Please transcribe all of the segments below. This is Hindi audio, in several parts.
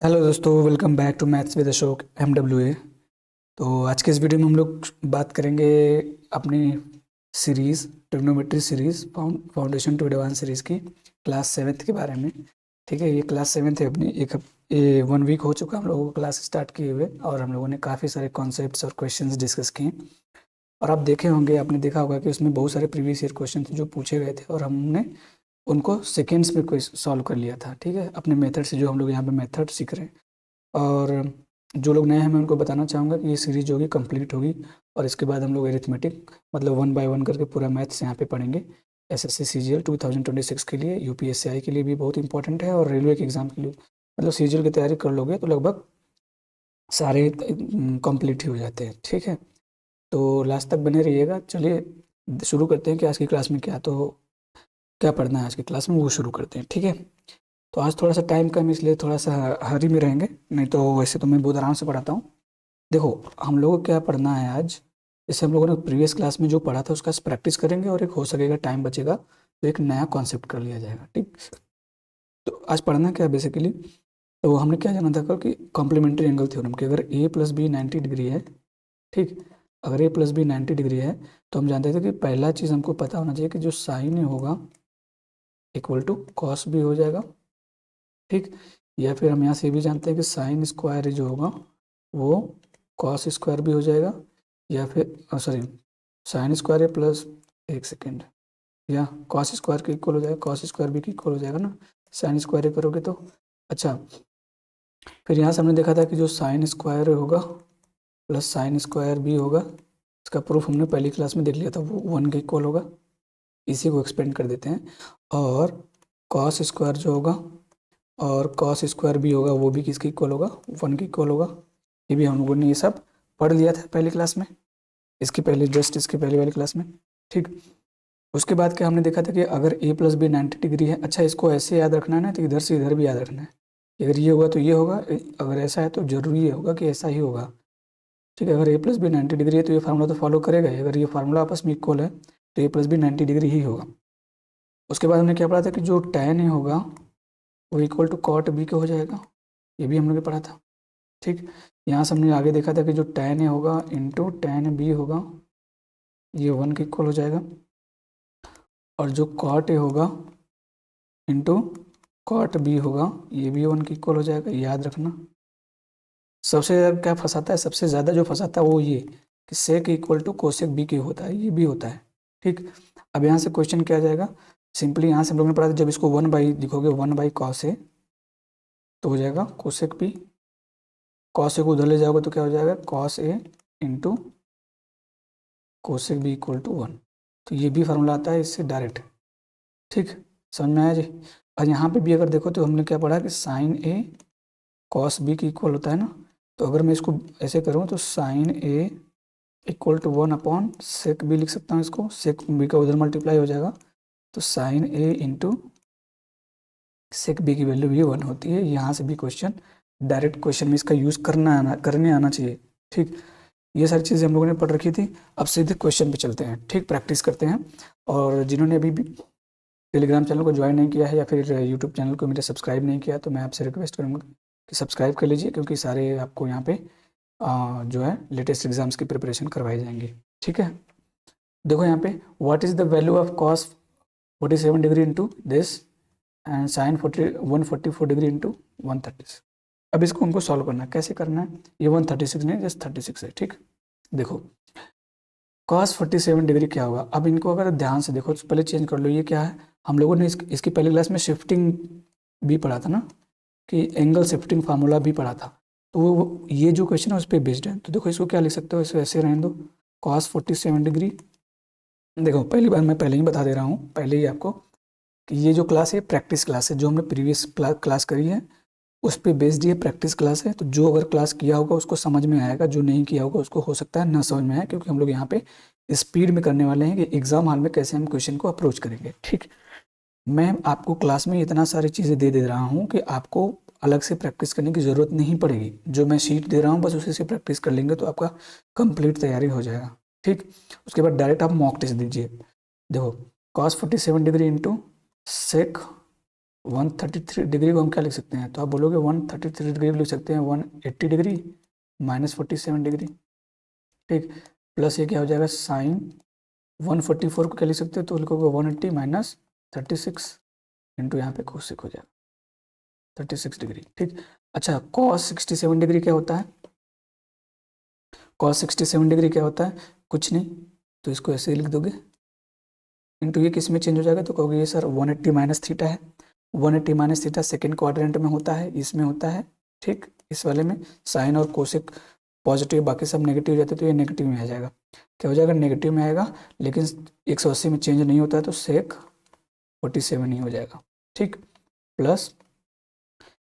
हेलो दोस्तों, welcome back to maths with Ashok MWA। तो आज के इस वीडियो में हम लोग बात करेंगे अपनी series trigonometry series foundation to advance series की क्लास 7th के बारे में। ठीक है, ये क्लास 7th है अपनी। ये 1 वीक हो चुका हम लोगों को क्लास स्टार्ट किए हुए, और हम लोगों ने काफ़ी सारे कॉन्सेप्ट्स और क्वेश्चंस डिस्कस किए। और आप देखे होंगे, आपने देखा होगा कि उसमें बहुत सारे प्रीवियस ईयर क्वेश्चन जो पूछे गए थे और हमने उनको सेकेंड्स में कोई सॉल्व कर लिया था। ठीक है, अपने मेथड से, जो हम लोग यहाँ पे मेथड सीख रहे हैं। और जो लोग नए हैं, मैं उनको बताना चाहूँगा कि ये सीरीज जो होगी कंप्लीट होगी, और इसके बाद हम लोग एरिथमेटिक मतलब 1 बाय 1 करके पूरा मैथ्स यहाँ पे पढ़ेंगे। SSC CGL 2026 के लिए, UPSCI के लिए भी बहुत इंपॉर्टेंट है, और रेलवे के एग्ज़ाम के लिए। मतलब CGL की तैयारी कर लोगे तो लगभग सारे कंप्लीट ही हो जाते हैं। ठीक है, तो लास्ट तक बने रहिएगा। चलिए शुरू करते हैं कि आज की क्लास में क्या पढ़ना है। आज की क्लास में वो शुरू करते हैं। ठीक है, तो आज थोड़ा सा टाइम कम, इसलिए थोड़ा सा हरी में रहेंगे, नहीं तो वैसे तो मैं बहुत आराम से पढ़ाता हूँ। देखो, हम लोगों को क्या पढ़ना है आज। जैसे हम लोगों ने प्रीवियस क्लास में जो पढ़ा था उसका प्रैक्टिस करेंगे, और एक हो सकेगा टाइम बचेगा तो एक नया कॉन्सेप्ट कर लिया जाएगा। ठीक, तो आज पढ़ना क्या बेसिकली। तो हमने क्या जाना था कल कि कॉम्प्लीमेंट्री एंगल थ्योरम कि अगर ए प्लस बी 90 डिग्री है। ठीक, अगर ए प्लस बी 90 डिग्री है तो हम जानते थे कि पहला चीज़ हमको पता होना चाहिए कि जो साइन होगा इक्वल टू कॉस भी हो जाएगा। ठीक, या फिर हम यहाँ से भी जानते हैं कि साइन स्क्वायर जो होगा वो कॉस स्क्वायर भी हो जाएगा, या फिर सॉरी, साइन स्क्वायर है प्लस, एक सेकेंड, या कॉस स्क्वायर के इक्वल हो जाएगा, कॉस स्क्वायर भी इक्वल हो जाएगा ना, साइन स्क्वायर करोगे तो। अच्छा, फिर यहाँ से हमने देखा था कि जो साइन स्क्वायर होगा प्लस साइन स्क्वायर भी होगा, इसका प्रूफ हमने पहली क्लास में देख लिया था, वो 1 के इक्वल होगा। इसी को एक्सपेंड कर देते हैं। और कॉस स्क्वायर जो होगा और कॉस स्क्वायर भी होगा, वो भी किसके इक्वल होगा, 1 के इक्वल होगा। ये भी हम लोगों ने ये सब पढ़ लिया था पहली क्लास में, इसकी पहले, जस्ट इसके पहले वाली क्लास में। ठीक, उसके बाद क्या हमने देखा था कि अगर ए प्लस बी 90 डिग्री है। अच्छा, इसको ऐसे याद रखना है ना, तो इधर से इधर भी याद रखना है कि अगर ये होगा तो ये होगा, अगर ऐसा है तो जरूरी ये होगा कि ऐसा ही होगा। ठीक है, अगर ए प्लस बी 90 डिग्री है तो ये फार्मूला तो फॉलो करेगा ही। अगर ये फार्मूला आपस में इक्वल है तो ए प्लस बी 90 डिग्री ही होगा। उसके बाद हमने क्या पढ़ा था कि जो tan ए होगा वो इक्वल टू कॉट बी का हो जाएगा। ये भी हम लोग ने पढ़ा था। ठीक, यहाँ से हमने आगे देखा था कि जो tan ए होगा इंटू tan बी होगा, ये 1 के इक्वल हो जाएगा। और जो कॉट ए होगा इंटू कॉट बी होगा, ये भी 1 के इक्वल हो जाएगा। याद रखना, सबसे ज़्यादा क्या फंसाता है, सबसे ज़्यादा जो फंसाता है वो ये कि सेक इक्वल टू कोसेक बी के होता है, ये भी होता है। ठीक, अब यहाँ से क्वेश्चन क्या आ जाएगा, सिंपली यहाँ से हम लोग ने पढ़ा था, जब इसको 1 बाई लिखोगे, 1 बाई कॉस ए तो हो जाएगा कोसेक बी। कॉस ए को उधर ले जाओगे तो क्या हो जाएगा, cos A into cosec B equal to 1। तो ये भी फार्मूला आता है इससे डायरेक्ट। ठीक, समझ में आया जी। और यहाँ पे भी अगर देखो तो हमने क्या पढ़ा कि साइन ए कॉस बी की इक्वल होता है ना। तो अगर मैं इसको ऐसे करूँ तो sine A equal to 1 upon sec B लिख सकता हूँ इसको, सेक बी का उधर मल्टीप्लाई हो जाएगा, तो sine A into sec B की वैल्यू भी 1 होती है। यहाँ से भी क्वेश्चन, डायरेक्ट क्वेश्चन में इसका यूज़ करने आना चाहिए। ठीक, ये सारी चीज़ें हम लोगों ने पढ़ रखी थी। अब सीधे क्वेश्चन पे चलते हैं। ठीक, प्रैक्टिस करते हैं। और जिन्होंने अभी भी टेलीग्राम चैनल को ज्वाइन नहीं किया है या फिर यूट्यूब चैनल को मेरे सब्सक्राइब नहीं किया, तो मैं आपसे रिक्वेस्ट करूँगा कि सब्सक्राइब कर लीजिए, क्योंकि सारे आपको यहाँ पे जो है लेटेस्ट एग्जाम्स की प्रिपरेशन करवाई जाएंगी। ठीक है, देखो यहाँ पे, what is the value of cos 47 degree into this and sine 144 degree into 136। अब इसको हमको सॉल्व करना है। कैसे करना है, ये 136 नहीं, जस्ट 36 है। ठीक, देखो cos 47 डिग्री क्या होगा। अब इनको अगर ध्यान से देखो तो पहले चेंज कर लो, ये क्या है, हम लोगों ने इसकी पहले क्लास में शिफ्टिंग भी पढ़ा था ना, कि एंगल शिफ्टिंग फार्मूला भी पढ़ा था। तो ये जो क्वेश्चन है उस पर बेस्ड है। तो देखो इसको क्या लिख सकते हो, इसे ऐसे रहने दो, cos 47 डिग्री। देखो पहली बार मैं पहले ही बता दे रहा हूँ, पहले ही आपको, कि ये जो क्लास है प्रैक्टिस क्लास है, जो हमने प्रीवियस क्लास करी है उस पर बेस्ड ये प्रैक्टिस क्लास है। तो जो अगर क्लास किया होगा उसको समझ में आएगा, जो नहीं किया होगा उसको हो सकता है ना समझ में आए, क्योंकि हम लोग यहाँ पे स्पीड में करने वाले हैं कि एग्जाम हॉल में कैसे हम क्वेश्चन को अप्रोच करेंगे। ठीक, मैं आपको क्लास में इतना सारी चीज़ें दे रहा हूँ कि आपको अलग से प्रैक्टिस करने की ज़रूरत नहीं पड़ेगी। जो मैं शीट दे रहा हूँ बस उसी से प्रैक्टिस कर लेंगे तो आपका कंप्लीट तैयारी हो जाएगा। ठीक, उसके बाद डायरेक्ट आप मॉक टेस्ट दीजिए। देखो cos 47 degree into sec 133 degree को हम क्या लिख सकते हैं, तो आप बोलोगे 133 डिग्री को लिख सकते हैं 180 डिग्री माइनस 47 डिग्री, ठीक, प्लस ये क्या हो जाएगा साइन 144 को क्या लिख सकते हैं, तो लिखोगे 180 माइनस 36 इंटू यहाँ पे कोसेक हो जाएगा 36 डिग्री, ठीक। अच्छा कॉस 67 डिग्री क्या होता है, कॉस 67 डिग्री क्या होता है, कुछ नहीं, तो इसको ऐसे ही लिख दोगे इंटू ये किस में चेंज हो जाएगा, तो कहोगे ये सर 180 माइनस थीटा है, 180 माइनस थीटा सेकेंड क्वाड्रेंट में होता है, इसमें होता है, ठीक, इस वाले में साइन और कोसेक पॉजिटिव बाकी सब नेगेटिव हो जाते हैं, तो ये नेगेटिव में आ जाएगा, क्या हो जाएगा नेगेटिव में आएगा, लेकिन 180 में चेंज नहीं होता है तो सेक 47 ही हो जाएगा, ठीक, प्लस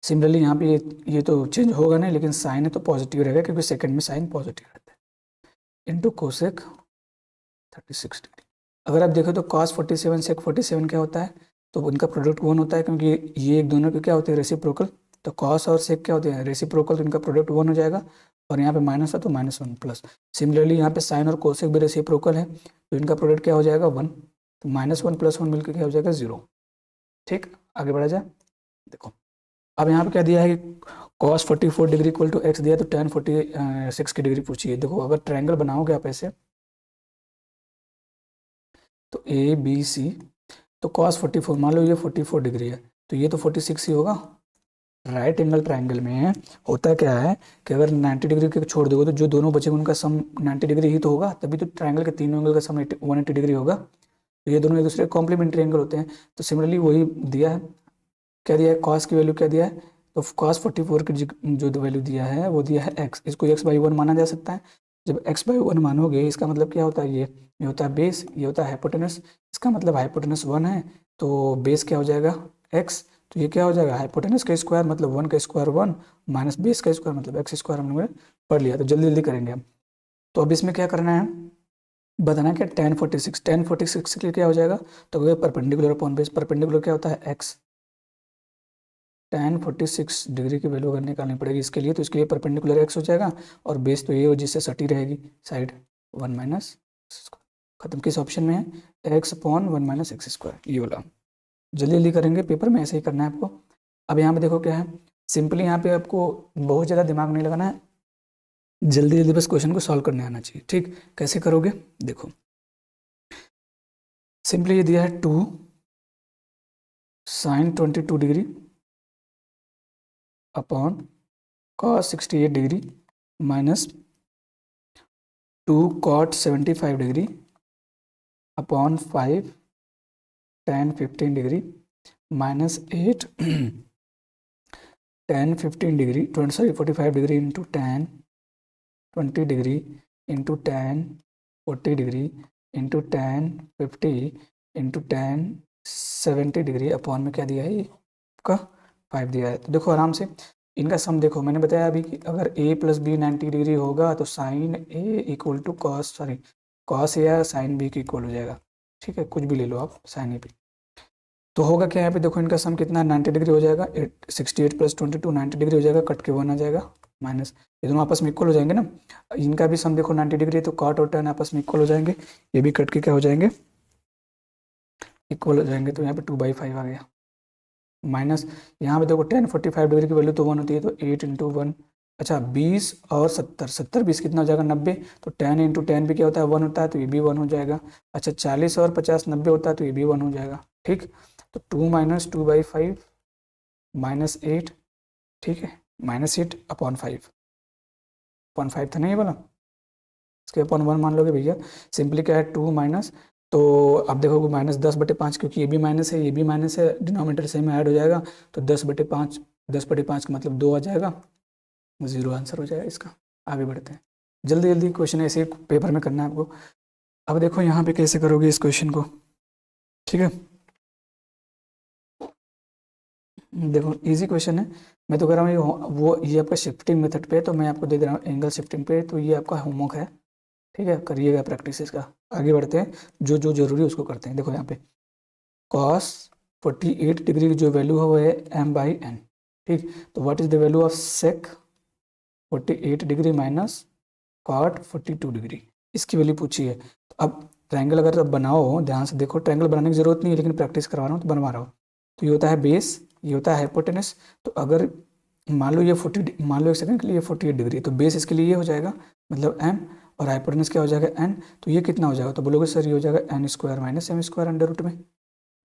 सिमिलरली यहाँ पे ये तो चेंज होगा नहीं, लेकिन साइन है तो पॉजिटिव रहेगा क्योंकि सेकंड में साइन पॉजिटिव रहता है इंटू कोसेक 36 डिग्री। अगर आप देखो तो कॉस 47 सेक 47 क्या होता है, तो उनका प्रोडक्ट 1 होता है क्योंकि ये एक दोनों के क्या होते हैं रेसिप्रोकल, तो कॉस और सेक क्या होते हैं रेसिप्रोकल, तो इनका प्रोडक्ट 1 हो जाएगा, और यहाँ पे माइनस है तो -1 प्लस, सिमिलरली यहाँ पे साइन और कोसेक भी रेसिप्रोकल है तो इनका प्रोडक्ट क्या हो जाएगा 1, तो -1 + 1 मिलकर क्या हो जाएगा 0, ठीक। आगे बढ़ा जाए, देखो अब यहाँ पे क्या दिया है कि cos 44 degree equal to x दिया, तो tan 46 की डिग्री पूछी है। देखो अगर ट्रायंगल बनाओगे आप ऐसे, तो ए बी सी, तो cos 44 मान लो ये 44 डिग्री है, तो ये तो 46 ही होगा। राइट एंगल ट्रायंगल में होता क्या है कि अगर 90 डिग्री के छोड़ दोगे तो जो दोनों बचेंगे उनका सम 90 डिग्री ही तो होगा, तभी तो ट्रायंगल के तीनों एंगल का सम 180 डिग्री होगा, तो ये दोनों एक दूसरे कॉम्प्लीमेंट्री एंगल होते हैं। तो सिमिलरली वही दिया है, क्या दिया है कॉस की वैल्यू क्या दिया है, तो cos 44 की जो वैल्यू दिया है वो दिया है x, इसको x/1 माना जा सकता है। जब x/1 मानोगे इसका मतलब क्या होता है, ये होता है बेस, ये होता है हाइपोटेनस, इसका मतलब हाइपोटेनस 1 है तो बेस क्या हो जाएगा x, तो ये क्या हो जाएगा हाइपोटेनस का स्क्वायर मतलब 1 का स्क्वायर 1 माइनस बेस का स्क्वायर मतलब x स्क्वायर हम लोगों ने पढ़ लिया, तो जल्दी जल्दी करेंगे हम। तो अब इसमें क्या करना है, बताना क्या tan 46 के लिए क्या हो जाएगा, तो परपेंडिकुलर अपॉन बेस, परपेंडिकुलर क्या होता है x, tan 46 डिग्री की वैल्यू अगर निकालनी पड़ेगी इसके लिए, तो इसके लिए परपेंडिकुलर x हो जाएगा और बेस तो ये हो जिससे सटी रहेगी साइड 1 माइनस खत्म, किस ऑप्शन में है x/1 - x², ये वाला। जल्दी जल्दी करेंगे, पेपर में ऐसे ही करना है आपको। अब यहाँ पे देखो क्या है, सिंपली यहाँ पे आपको बहुत ज़्यादा दिमाग नहीं लगाना है, जल्दी जल्दी बस क्वेश्चन को सॉल्व करने आना चाहिए, ठीक। कैसे करोगे देखो, सिंपली ये दिया है 2 sin 22 degree upon cos 68 degree minus 2 cot 75 degree upon 5 tan 15 degree minus 8 tan 15 degree 45 degree into tan 20 degree into tan 40 degree into tan 50 into tan 70 degree upon में क्या दिया है आपका 5 दिया है। तो देखो आराम से इनका सम देखो, मैंने बताया अभी कि अगर a + b 90 डिग्री होगा तो sine a equal to cos या साइन b के इक्वल हो जाएगा, ठीक है, कुछ भी ले लो आप साइन a b, तो होगा क्या यहाँ पे देखो इनका सम कितना 90 डिग्री हो जाएगा, 68 + 22 90 डिग्री हो जाएगा, कट के 1 आ जाएगा माइनस, ये दोनों आपस में इक्वल हो जाएंगे ना, इनका भी सम देखो 90 डिग्री है तो कॉट और tan आपस में इक्वल हो जाएंगे, ये भी कट के क्या हो जाएंगे इक्वल हो जाएंगे, तो यहाँ पे 2/5 आ गया माइनस, यहाँ पे देखो tan 45 डिग्री की वैल्यू तो 1 होती है, तो 8 × 1, अच्छा 20 और 70 20 कितना हो जाएगा 90, तो tan × tan भी क्या होता है 1 होता है, तो ये भी 1 हो जाएगा। अच्छा 40 और 50 90 होता है, तो ये भी 1 हो जाएगा, ठीक। तो 2 - 2/5 -8, ठीक है, -8 अपॉन 5 था ना ये वाला, इसके अपॉन 1 मान लोगे भैया, सिंपली क्या है 2 माइनस, तो अब देखोगे -10/5 क्योंकि ये भी माइनस है ये भी माइनस है, डिनोमिनेटर सेम ऐड हो जाएगा, तो 10/5 10/5 का मतलब 2 आ जाएगा, 0 आंसर हो जाएगा इसका। आगे बढ़ते हैं, जल्दी जल्दी क्वेश्चन ऐसे ही पेपर में करना है आपको। अब देखो यहाँ पे कैसे करोगे इस क्वेश्चन को, ठीक है, देखो इजी क्वेश्चन है, मैं तो कह रहा हूँ ये आपका शिफ्टिंग मेथड पे है, तो मैं आपको दे दे रहा हूँ एंगल शिफ्टिंग पे, तो ये आपका होमवर्क है, ठीक है, करिएगा प्रैक्टिस इसका। आगे बढ़ते हैं, जो जो जरूरी है उसको करते हैं। देखो यहाँ पे cos 48 डिग्री की जो वैल्यू है वो है m/n, ठीक, तो what is the value of sec 48 degree minus cot 42 degree, इसकी वैल्यू पूछी है। तो अब ट्रायंगल अगर आप बनाओ, ध्यान से देखो, ट्रायंगल बनाने की जरूरत नहीं है लेकिन प्रैक्टिस करवा रहा हूँ तो बनवा रहा हूँ। तो ये होता है बेस, ये होता है हाइपोटेनस। तो अगर मान लो ये 40, मान लो एक सेकंड के लिए 48 डिग्री, तो बेस इसके लिए ये हो जाएगा मतलब m, और हाइपोटेनस क्या हो जाएगा n। तो ये कितना हो जाएगा, तो बोलोगे सर ये हो जाएगा n square minus m square under root में।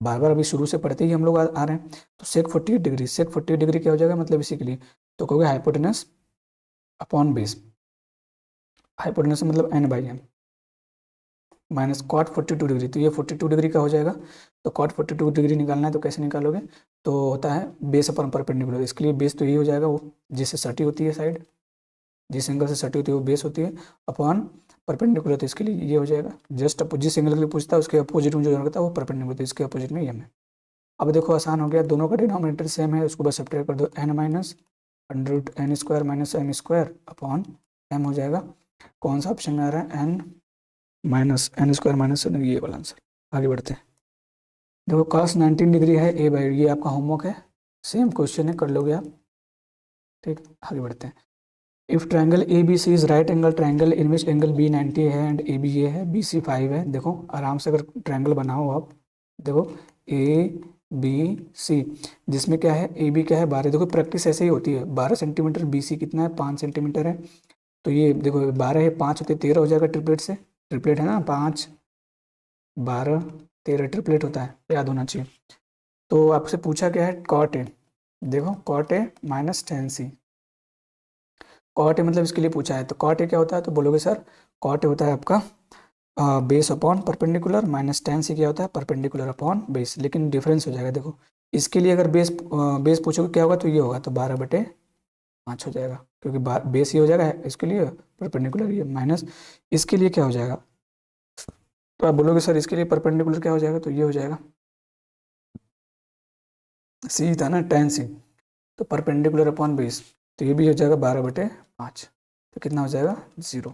बार बार अभी शुरू से पढ़ते ही हम लोग आ रहे हैं। तो सेक 48 डिग्री, सेक 48 डिग्री क्या हो जाएगा मतलब इसी के लिए, तो कहोगे हाइपोटेनस अपॉन बेस, हाइपोटेनस मतलब n by m, minus cot 42 degree, तो ये 42 डिग्री का हो जाएगा। तो कॉट 42 डिग्री निकालना है तो कैसे निकालोगे, तो होता है बेस अपॉन परपेंडिकुलर। इसके लिए बेस तो यही हो जाएगा, वो जिससे सटी होती है साइड, जिस एंगल से सटी होती है वो बेस होती है, अपॉन परपेंडिकुलर, तो इसके लिए ये हो जाएगा। जस्ट जिस एंगल के लिए पूछता है उसके अपोजिट में जो एंगल होता है वो परपेंडिकुलर, तो इसके अपोजिट में ये है। अब देखो आसान हो गया, दोनों का डिनोमिनेटर सेम है, उसको बस सब्ट्रैक्ट कर दो, n minus under root n square minus m square upon m हो जाएगा। कौन सा ऑप्शन में आ रहा है, n minus n square minus, ये वाला आंसर। आगे बढ़ते हैं। देखो cos 19 डिग्री है a बाई, ये आपका होमवर्क है, सेम क्वेश्चन है, कर लोगे आप। ठीक, आगे बढ़ते हैं। If triangle A B C is right angle triangle in which angle B 90 है एंड ए बी ए है, बी सी 5 है। देखो आराम से अगर ट्रायंगल बनाओ आप, देखो ए बी सी, जिसमें क्या है ए बी क्या है 12, देखो प्रैक्टिस ऐसे ही होती है, 12 सेंटीमीटर, बी सी कितना है 5 सेंटीमीटर है। तो ये देखो 12 है, 5 होते 13 हो जाएगा ट्रिपलेट से, ट्रिपलेट है ना, 5 12 13 ट्रिपलेट होता है, याद होना चाहिए। तो आपसे पूछा क्या है, कॉट ए, देखो cot A minus tan C, cot A मतलब इसके लिए पूछा है। तो कॉट ए क्या होता है, तो बोलोगे सर कॉट ए होता है आपका base upon perpendicular, minus tan C क्या होता है परपेंडिकुलर अपॉन बेस, लेकिन डिफरेंस हो जाएगा। देखो इसके लिए अगर बेस पूछोगे क्या होगा, तो ये होगा, तो 12/5 हो जाएगा, क्योंकि बेस ये हो जाएगा इसके लिए, परपेंडिकुलर ये, माइनस इसके लिए क्या हो जाएगा, तो आप बोलोगे सर इसके लिए परपेंडिकुलर क्या हो जाएगा, तो ये हो जाएगा, सी था ना टेन सी, तो परपेंडिकुलर अपॉन बेस, तो ये भी हो जाएगा 12/5, तो कितना हो जाएगा 0।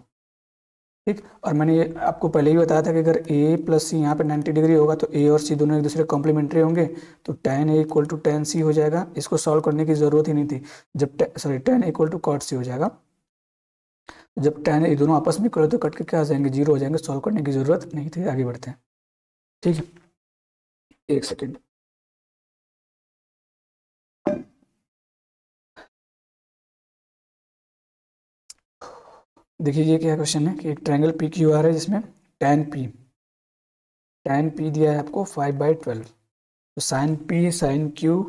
ठीक, और मैंने ये आपको पहले ही बताया था कि अगर ए प्लस सी यहाँ पे 90 डिग्री होगा तो ए और सी दोनों एक दूसरे कॉम्प्लीमेंट्री होंगे, तो tan A equal to tan C हो जाएगा। इसको सॉल्व करने की जरूरत ही नहीं थी, जब sorry tan A equal to cot C हो जाएगा। जब tan ए दोनों आपस में करो तो कट के क्या आ जाएंगे, 0 हो जाएंगे, सॉल्व करने की जरूरत नहीं थी। आगे बढ़ते हैं। ठीक है, एक सेकेंड। देखिए ये क्या क्वेश्चन है कि एक ट्रायंगल पी क्यू आर है जिसमें tan पी दिया है आपको 5/12, तो sine P sine Q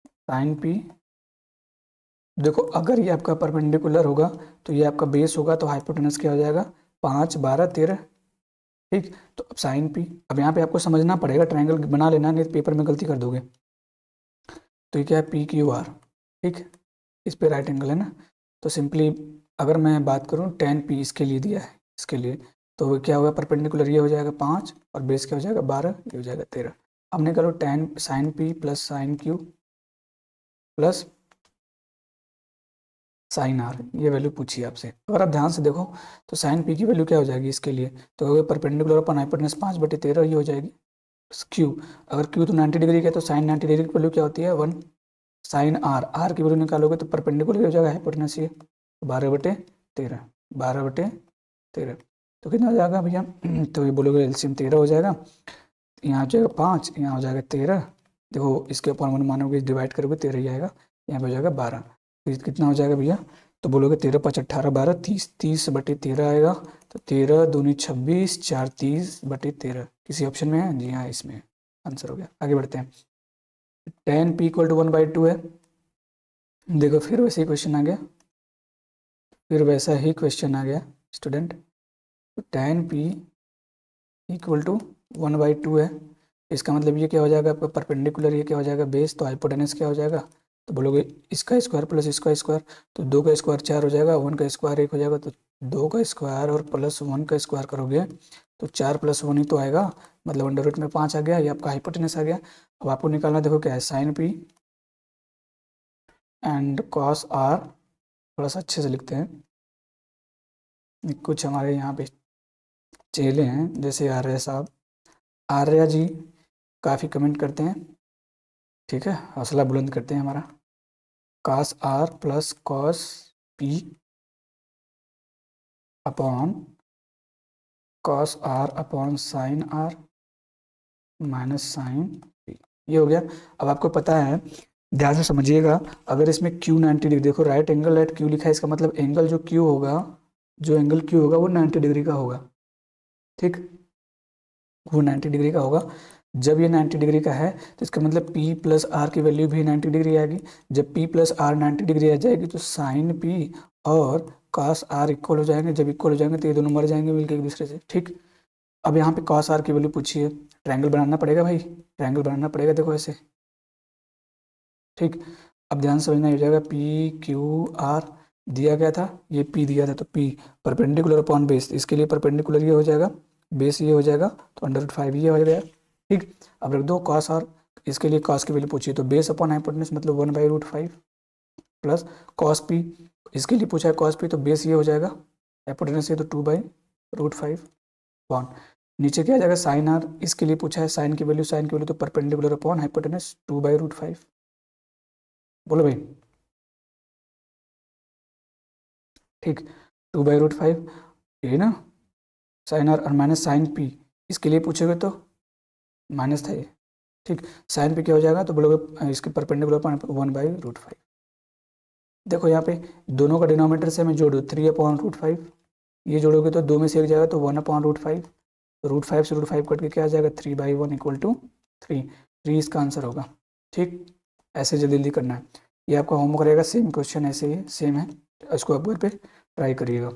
sine P, देखो अगर ये आपका परपेंडिकुलर होगा तो ये आपका बेस होगा, तो हाइपोटेनस क्या हो जाएगा 5 12 13। ठीक, तो अब साइन पी, अब यहाँ पे आपको समझना पड़ेगा, ट्रायंगल बना लेना, नहीं तो पेपर में गलती कर दोगे। तो ये क्या है पी क्यू आर, ठीक, इस पे राइट एंगल है ना, तो सिंपली अगर मैं बात करूँ tan पी इसके लिए दिया है, इसके लिए, तो क्या होगा परपेंडिकुलर ये हो जाएगा 5 और बेस क्या हो जाएगा 12, ये हो जाएगा 13। अब निकालो tan sine P plus sine Q plus sine R, ये वैल्यू पूछी है आपसे। अगर आप ध्यान से देखो तो साइन पी की वैल्यू क्या हो जाएगी इसके लिए, तो परपेंडिकुलर अपन हाइपोटेनस 5/13 ये हो जाएगी। क्यू, अगर क्यू तो 90 डिग्री का है तो साइन 90 डिग्री की वैल्यू क्या होती है 1। साइन आर, आर की वैल्यू निकालोगे तो परपेंडिकुलर हो जाएगा हाइपोटेनस ये, 12/13, 12/13, तो कितना हो जाएगा भैया तो ये बोलोगे एलसीएम 13 हो जाएगा, यहाँ हो जाएगा 5, यहाँ हो जाएगा 13, देखो इसके ऊपर वन मानोगे डिवाइड करोगे 13 ही आएगा, यहाँ पे हो जाएगा 12, तो कितना हो जाएगा भैया, तो बोलोगे 13 5 18 12 30, 30/13 आएगा, तो 13 दूनी 26 4 30/13, किसी ऑप्शन में है, जी हाँ इसमें आंसर हो गया। आगे बढ़ते हैं। tan p इक्वल टू 1/2 है, देखो फिर वैसे ही क्वेश्चन आ गया, फिर वैसा ही क्वेश्चन आ गया स्टूडेंट, तो tan p इक्वल टू 1/2 है, इसका मतलब ये क्या हो जाएगा आपका परपेंडिकुलर, ये क्या हो जाएगा बेस, तो हाइपोटेनस क्या हो जाएगा, तो बोलोगे इसका स्क्वायर प्लस इसका स्क्वायर, तो 2 का स्क्वायर 4 हो जाएगा, 1 का स्क्वायर 1 हो जाएगा, तो 2 का स्क्वायर और प्लस 1 का स्क्वायर करोगे तो 4 + 1 ही तो आएगा, मतलब अंडर रूट में 5 आ गया, ये आपका हाइपोटेनस आ गया। अब आपको निकालना, देखो क्या है sine P and cos R, थोड़ा सा अच्छे से लिखते हैं, कुछ हमारे यहाँ पे चेले हैं जैसे आर्य साहब, आर्या जी काफ़ी कमेंट करते हैं, ठीक है, हौसला बुलंद करते हैं हमारा। Cos R plus cos P upon cos R upon sine R minus sine P, ये हो गया। अब आपको पता है, ध्यान से समझिएगा, अगर इसमें Q 90 डिग्री, देखो राइट एंगल एट Q लिखा है, इसका मतलब एंगल जो Q होगा, जो एंगल Q होगा वो 90 डिग्री का होगा। ठीक, वो 90 डिग्री का होगा। जब ये 90 डिग्री का है तो इसका मतलब P प्लस आर की वैल्यू भी 90 डिग्री आएगी। जब P प्लस आर 90 डिग्री आ जाएगी तो साइन P और cos आर इक्वल हो जाएंगे। जब इक्वल हो जाएंगे तो ये दोनों मर जाएंगे मिलकर एक दूसरे से। ठीक, अब यहाँ पे cos आर की वैल्यू पूछी है, ट्रायंगल बनाना पड़ेगा भाई, ट्रायंगल बनाना पड़ेगा, देखो ऐसे। ठीक, अब ध्यान समझना हो जाएगा, पी क्यू आर दिया गया था, ये P दिया था, तो P परपेंडिकुलर अपॉन बेस, इसके लिए परपेंडिकुलर ये हो जाएगा, बेस ये हो जाएगा, तो √5 ये हो गया। ठीक, अब रख दो cos आर, इसके लिए cos की वैल्यू पूछी है, तो बेस अपॉन हाइपोटेनस मतलब 1/√5 प्लस cos P, इसके लिए पूछा है cos P, तो बेस ये हो जाएगा, हाइपोटेनस ये तो 2/√5 अपॉन नीचे क्या आ जाएगा साइन आर, इसके लिए पूछा है साइन की वैल्यू तो परपेंडिकुलर अपॉन हाइपोटेनस 2/√5। बोलो भाई। ठीक, 2/√5 ये ना, साइन आर और माइनस साइन पी, इसके लिए पूछोगे तो माइनस था ये। ठीक, साइन पी क्या हो जाएगा, तो बोलोगे इसके परपेंडिकुलर 1/√5। देखो यहाँ पे दोनों का डिनोमिनेटर से मैं जोड़ू 3/√5, ये जोड़ोगे तो दो में से एक जाएगा तो 1/√5, तो √5 से √5 कट के क्या आ जाएगा 3/1 = 3 इसका आंसर होगा। ठीक, ऐसे जल्दी जल्दी करना है, ये आपका होमवर्क रहेगा, सेम क्वेश्चन ऐसे ही सेम है, इसको आप घर पे ट्राई करिएगा।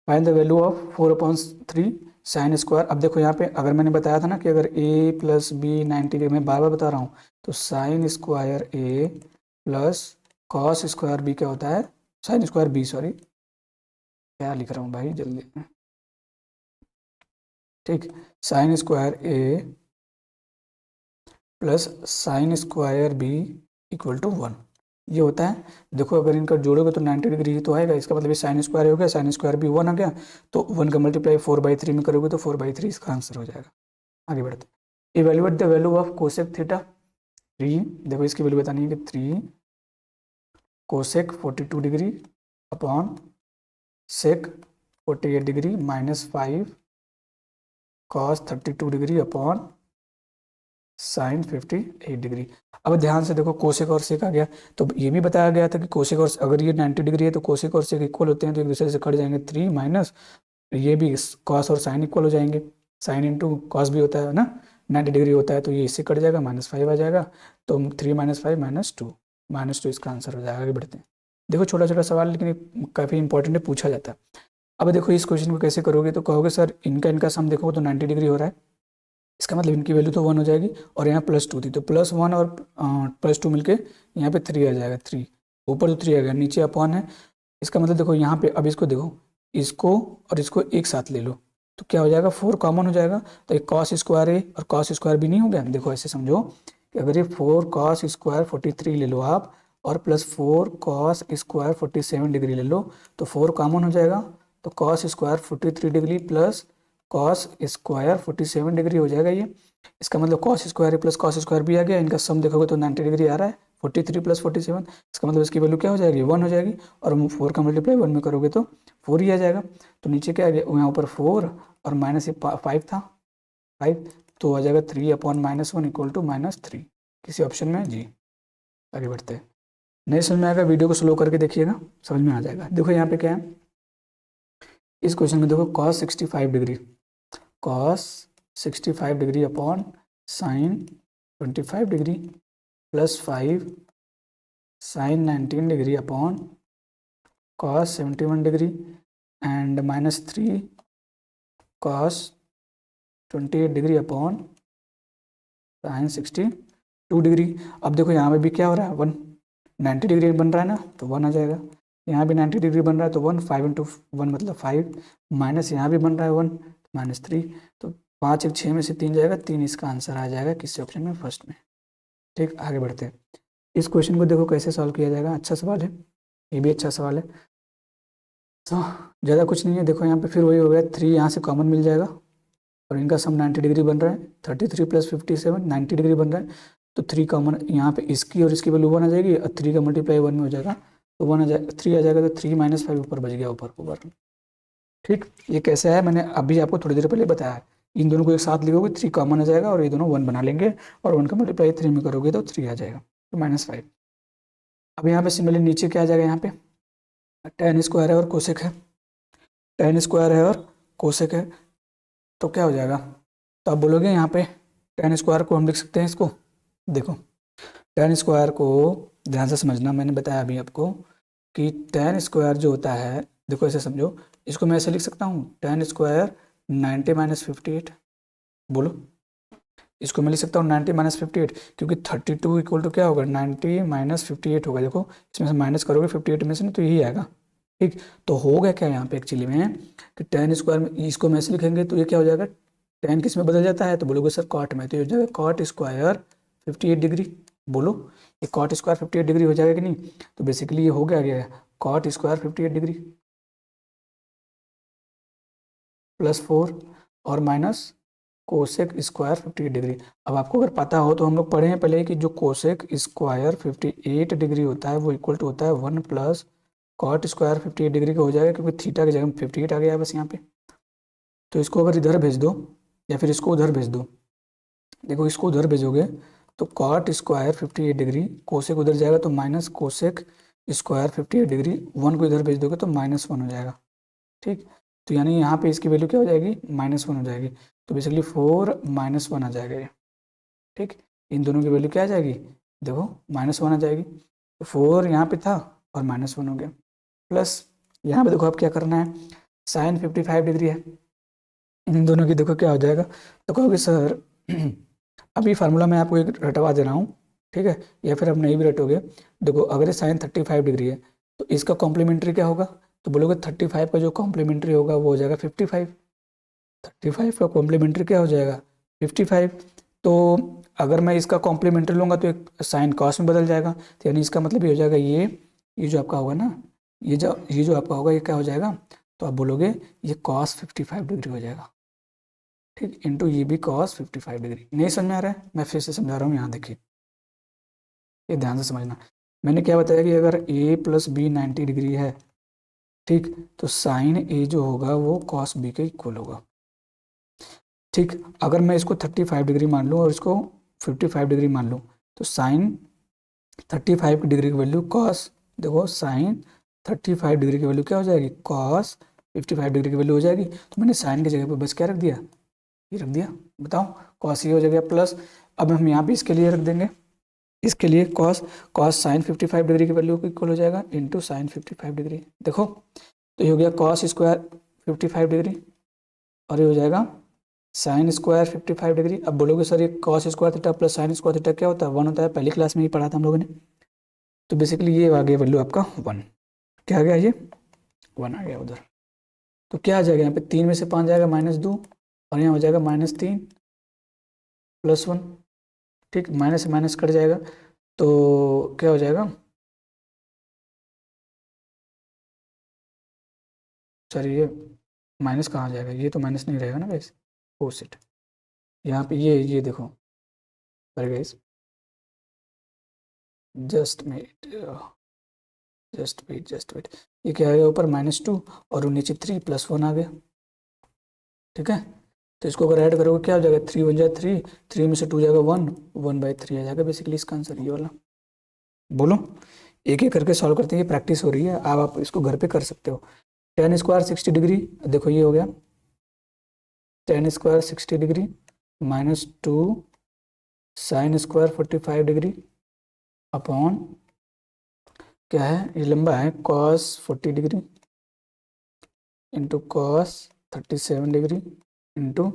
Find the value of 4/3 sine square. अब देखो यहाँ पे अगर मैंने बताया था ना कि अगर a प्लस बी 90 डिग्री, मैं बार बार बता रहा हूँ, तो sine square a plus cos square b क्या होता है, साइन स्क्वायर b, सॉरी क्या लिख रहा हूँ भाई जल्दी। ठीक, sine square a plus sine square b = 1 ये होता है। देखो अगर इनका जोड़ोगे तो 90 डिग्री ही तो आएगा, इसका मतलब ये साइन स्क्वायर हो गया, साइन स्क्वायर भी 1 आ गया, तो 1 का मल्टीप्लाई 4/3 में करोगे तो 4/3 इसका आंसर हो जाएगा। आगे बढ़ते, evaluate the value of cosec theta 3, देखो इसकी वैल्यू बतानी है कि 3 cosec 42 degree upon sec 48 degree minus 5 cos 32 degree upon sine 58 degree. अब ध्यान से देखो कोसेक और सेक आ गया, तो ये भी बताया गया था कि कोसेक और अगर ये 90 डिग्री है तो कोसेक और सेक इक्वल होते हैं, तो एक दूसरे से कट जाएंगे, 3 माइनस ये भी कॉस और साइन इक्वल हो जाएंगे, साइन इंटू कॉस भी होता है ना, 90 डिग्री होता है, तो ये इससे कट जाएगा, -5 आ जाएगा, तो 3 - 5 -2 इसका आंसर हो जाएगा। आगे बढ़ते हैं, देखो छोटा छोटा सवाल लेकिन काफ़ी इंपॉर्टेंट है, पूछा जाता है। अब देखो इस क्वेश्चन को कैसे करोगे, तो कहोगे सर इनका सम देखो तो 90 डिग्री हो रहा है, इसका मतलब इनकी वैल्यू तो 1 हो जाएगी, और यहाँ +2 थी, तो +1 और +2 मिलके यहाँ पे 3 आ जाएगा, 3 ऊपर तो 3 आ गया, नीचे अपॉन है, इसका मतलब देखो यहाँ पे अब इसको देखो, इसको और इसको एक साथ ले लो तो क्या हो जाएगा, 4 कॉमन हो जाएगा, तो एक कॉस स्क्वायर ए और कॉस स्क्वायर भी नहीं हो गया। देखो ऐसे समझो कि अगर ये 4 कॉस स्क्वायर 43 ले लो आप, और +4 कॉस स्क्वायर 47 डिग्री ले लो, तो 4 कॉमन हो जाएगा, तो cos square 43 degree plus cos square 47 degree हो जाएगा ये। इसका मतलब cos square plus cos square भी आ गया, इनका सम देखोगे तो 90 डिग्री आ रहा है, 43 + 47, इसका मतलब इसकी वैल्यू क्या हो जाएगी, 1 हो जाएगी, और 4 का मल्टीप्लाई 1 में करोगे तो 4 ही आ जाएगा। तो नीचे क्या आ गया, यहाँ ऊपर 4 और माइनस ये 5 था, 5 तो आ जाएगा 3/-1 = -3, किसी ऑप्शन में जी। आगे बढ़ते हैं, नहीं समझ में आएगा वीडियो को स्लो करके देखिएगा, समझ में आ जाएगा। देखो यहाँ पे क्या है, इस क्वेश्चन में देखो cos 65 degree upon sine 25 degree plus 5 sine 19 degree upon cos 71 degree and -3 cos 28 degree upon sine 62 degree. अब देखो यहाँ पे भी क्या हो रहा है, 1 90 डिग्री बन रहा है ना, तो 1 आ जाएगा, यहाँ भी 90 डिग्री बन रहा है तो 1, 5 × 1 मतलब 5, माइनस यहाँ भी बन रहा है 1 -3, तो 5 1 6 में से 3 जाएगा, 3 इसका आंसर आ जाएगा किसी ऑप्शन में, फर्स्ट में। ठीक, आगे बढ़ते हैं, इस क्वेश्चन को देखो कैसे सॉल्व किया जाएगा, अच्छा सवाल है, ये भी अच्छा सवाल है। तो ज़्यादा कुछ नहीं है, देखो यहाँ पे फिर वही हो गया, 3 यहाँ से कॉमन मिल जाएगा, और इनका सम 90 डिग्री बन रहा है, 33 + 57 90 डिग्री बन रहा है, तो 3 कॉमन यहाँ पे इसकी और इसकी वैल्यू 1 आ जाएगी, और 3 का मल्टीप्लाई 1 में हो जाएगा, तो 1 आ जाएगा, 3 आ जाएगा, तो 3 - 5 ऊपर बच गया, ऊपर। ठीक, ये कैसे है मैंने अभी आपको थोड़ी देर पहले बताया है, इन दोनों को एक साथ लिखोगे 3 कॉमन आ जाएगा और ये दोनों 1 बना लेंगे और 1 का मल्टीप्लाई 3 में करोगे तो 3 आ जाएगा, तो -5। अब यहाँ पे सिमिलरली नीचे क्या आ जाएगा, यहाँ पे tan स्क्वायर है और कोसेक है, tan स्क्वायर है और कोसेक है, तो क्या हो जाएगा, तो आप बोलोगे यहाँ पे tan स्क्वायर को हम लिख सकते हैं इसको, देखो tan स्क्वायर को ध्यान से समझना, मैंने बताया अभी आपको कि tan स्क्वायर जो होता है, देखो ऐसे समझो, इसको मैं ऐसे लिख सकता हूँ tan स्क्वायर 90 - 58, बोलो इसको मैं लिख सकता हूँ 90 - 58, क्योंकि 32 इक्वल टू क्या होगा, 90 - 58 होगा, देखो इसमें से माइनस करोगे 58 में से ना, तो यही आएगा। ठीक, तो होगा क्या यहाँ पे एक्चुअली में कि tan स्क्वायर में इसको मैं ऐसे लिखेंगे तो ये क्या हो जाएगा, tan किस में बदल जाता है, तो बोलोगे सर कॉट में, तो ये हो जाएगा कॉट स्क्वायर 58 डिग्री, बोलो ये कॉट स्क्वायर 58 डिग्री हो जाएगा कि नहीं, तो बेसिकली ये हो गया कॉट स्क्वायर 58 डिग्री +4 और माइनस कोसेक स्क्वायर 58 डिग्री। अब आपको अगर पता हो तो हम लोग पढ़े हैं पहले कि जो कोसेक स्क्वायर 58 डिग्री होता है वो इक्वल टू होता है 1 प्लस कॉट स्क्वायर 58 डिग्री का हो जाएगा, क्योंकि थीटा की जगह में 58 आ गया है बस यहाँ पे। तो इसको अगर इधर भेज दो या फिर इसको उधर भेज दो, देखो इसको उधर भेजोगे तो कॉट स्क्वायर 58 डिग्री, कोसेक उधर जाएगा तो माइनस कोसेक स्क्वायर 58 डिग्री, 1 को इधर भेज दोगे तो -1 हो जाएगा। ठीक, तो यानी यहाँ पे इसकी वैल्यू क्या हो जाएगी, -1 हो जाएगी, तो बेसिकली 4 - 1 आ जाएगा ये। ठीक, इन दोनों की वैल्यू क्या आ जाएगी, देखो -1 आ जाएगी, तो 4 यहाँ पे था और -1 हो गया, प्लस यहाँ पे देखो अब क्या करना है, साइन 55 डिग्री है, इन दोनों की देखो क्या हो जाएगा, तो कहोगे सर अभी फार्मूला मैं आपको एक रटवा दे रहा हूँ, ठीक है, या फिर आप नहीं भी रटोगे, देखो अगर ये साइन 35 डिग्री है तो इसका कॉम्प्लीमेंट्री क्या होगा, तो बोलोगे 35 का जो कॉम्प्लीमेंट्री होगा वो हो जाएगा 55, 35 का कॉम्प्लीमेंट्री क्या हो जाएगा 55, तो अगर मैं इसका कॉम्प्लीमेंट्री लूँगा तो एक साइन कॉस में बदल जाएगा, तो यानी इसका मतलब ये हो जाएगा ये जो आपका होगा ना, ये जो आपका होगा ये क्या हो जाएगा, तो आप बोलोगे ये कॉस 55 डिग्री हो जाएगा। ठीक, इंटू ये भी कॉस 55 डिग्री। नहीं समझ में आ रहा है, मैं फिर से समझा रहा हूँ, यहाँ देखिए ये ध्यान से समझना, मैंने क्या बताया कि अगर a + b 90 डिग्री है, ठीक, तो साइन a जो होगा वो कॉस b के इक्वल होगा। ठीक, अगर मैं इसको 35 डिग्री मान लूँ और इसको 55 डिग्री मान लूँ, तो साइन 35 डिग्री की वैल्यू कॉस, देखो साइन 35 डिग्री की वैल्यू क्या हो जाएगी, कॉस 55 डिग्री की वैल्यू हो जाएगी, तो मैंने साइन की जगह पर बस क्या रख दिया, ये रख दिया, बताओ कॉस ये हो जाएगा, प्लस अब हम यहाँ पे इसके लिए रख देंगे, इसके लिए कॉस कॉस साइन 55 डिग्री की वैल्यू को इक्वल हो जाएगा इंटू साइन 55 डिग्री, देखो तो ये हो गया कॉस स्क्वायर 55 डिग्री और ये हो जाएगा साइन स्क्वायर 55 डिग्री। अब बोलोगे सर ये cos square theta plus sine square theta क्या होता है, 1 होता है, पहली क्लास में ही पढ़ा था हम लोगों ने, तो बेसिकली ये आ गया वैल्यू आपका 1, क्या आ गया ये 1 आ गया उधर, तो क्या आ जाएगा यहाँ पे 3 में से 5 जाएगा -2 और यहाँ हो जाएगा -3 + 1, ठीक, माइनस से माइनस कट जाएगा तो क्या हो जाएगा, सॉरी ये माइनस कहाँ जाएगा, ये तो माइनस नहीं रहेगा ना गाइस, ऑपोजिट, यहाँ पे ये देखो, sorry guys, just wait just wait, ये क्या आएगा ऊपर -2 और नीचे 3 + 1 आ गया, ठीक है, तो इसको अगर ऐड करोगे क्या हो जाएगा, 3 1 = 3, 3 में से 2 जाएगा 1, 1/3 आ जाएगा, बेसिकली इसका आंसर ये वाला, बोलो एक एक करके सॉल्व करते हैं, ये प्रैक्टिस हो रही है, अब आप इसको घर पे कर सकते हो। tan स्क्वायर 60 डिग्री, देखो ये हो गया tan square 60 degree -2 sine square 45 degree upon क्या है, ये लंबा है, cos 40 degree into cos 37 degree into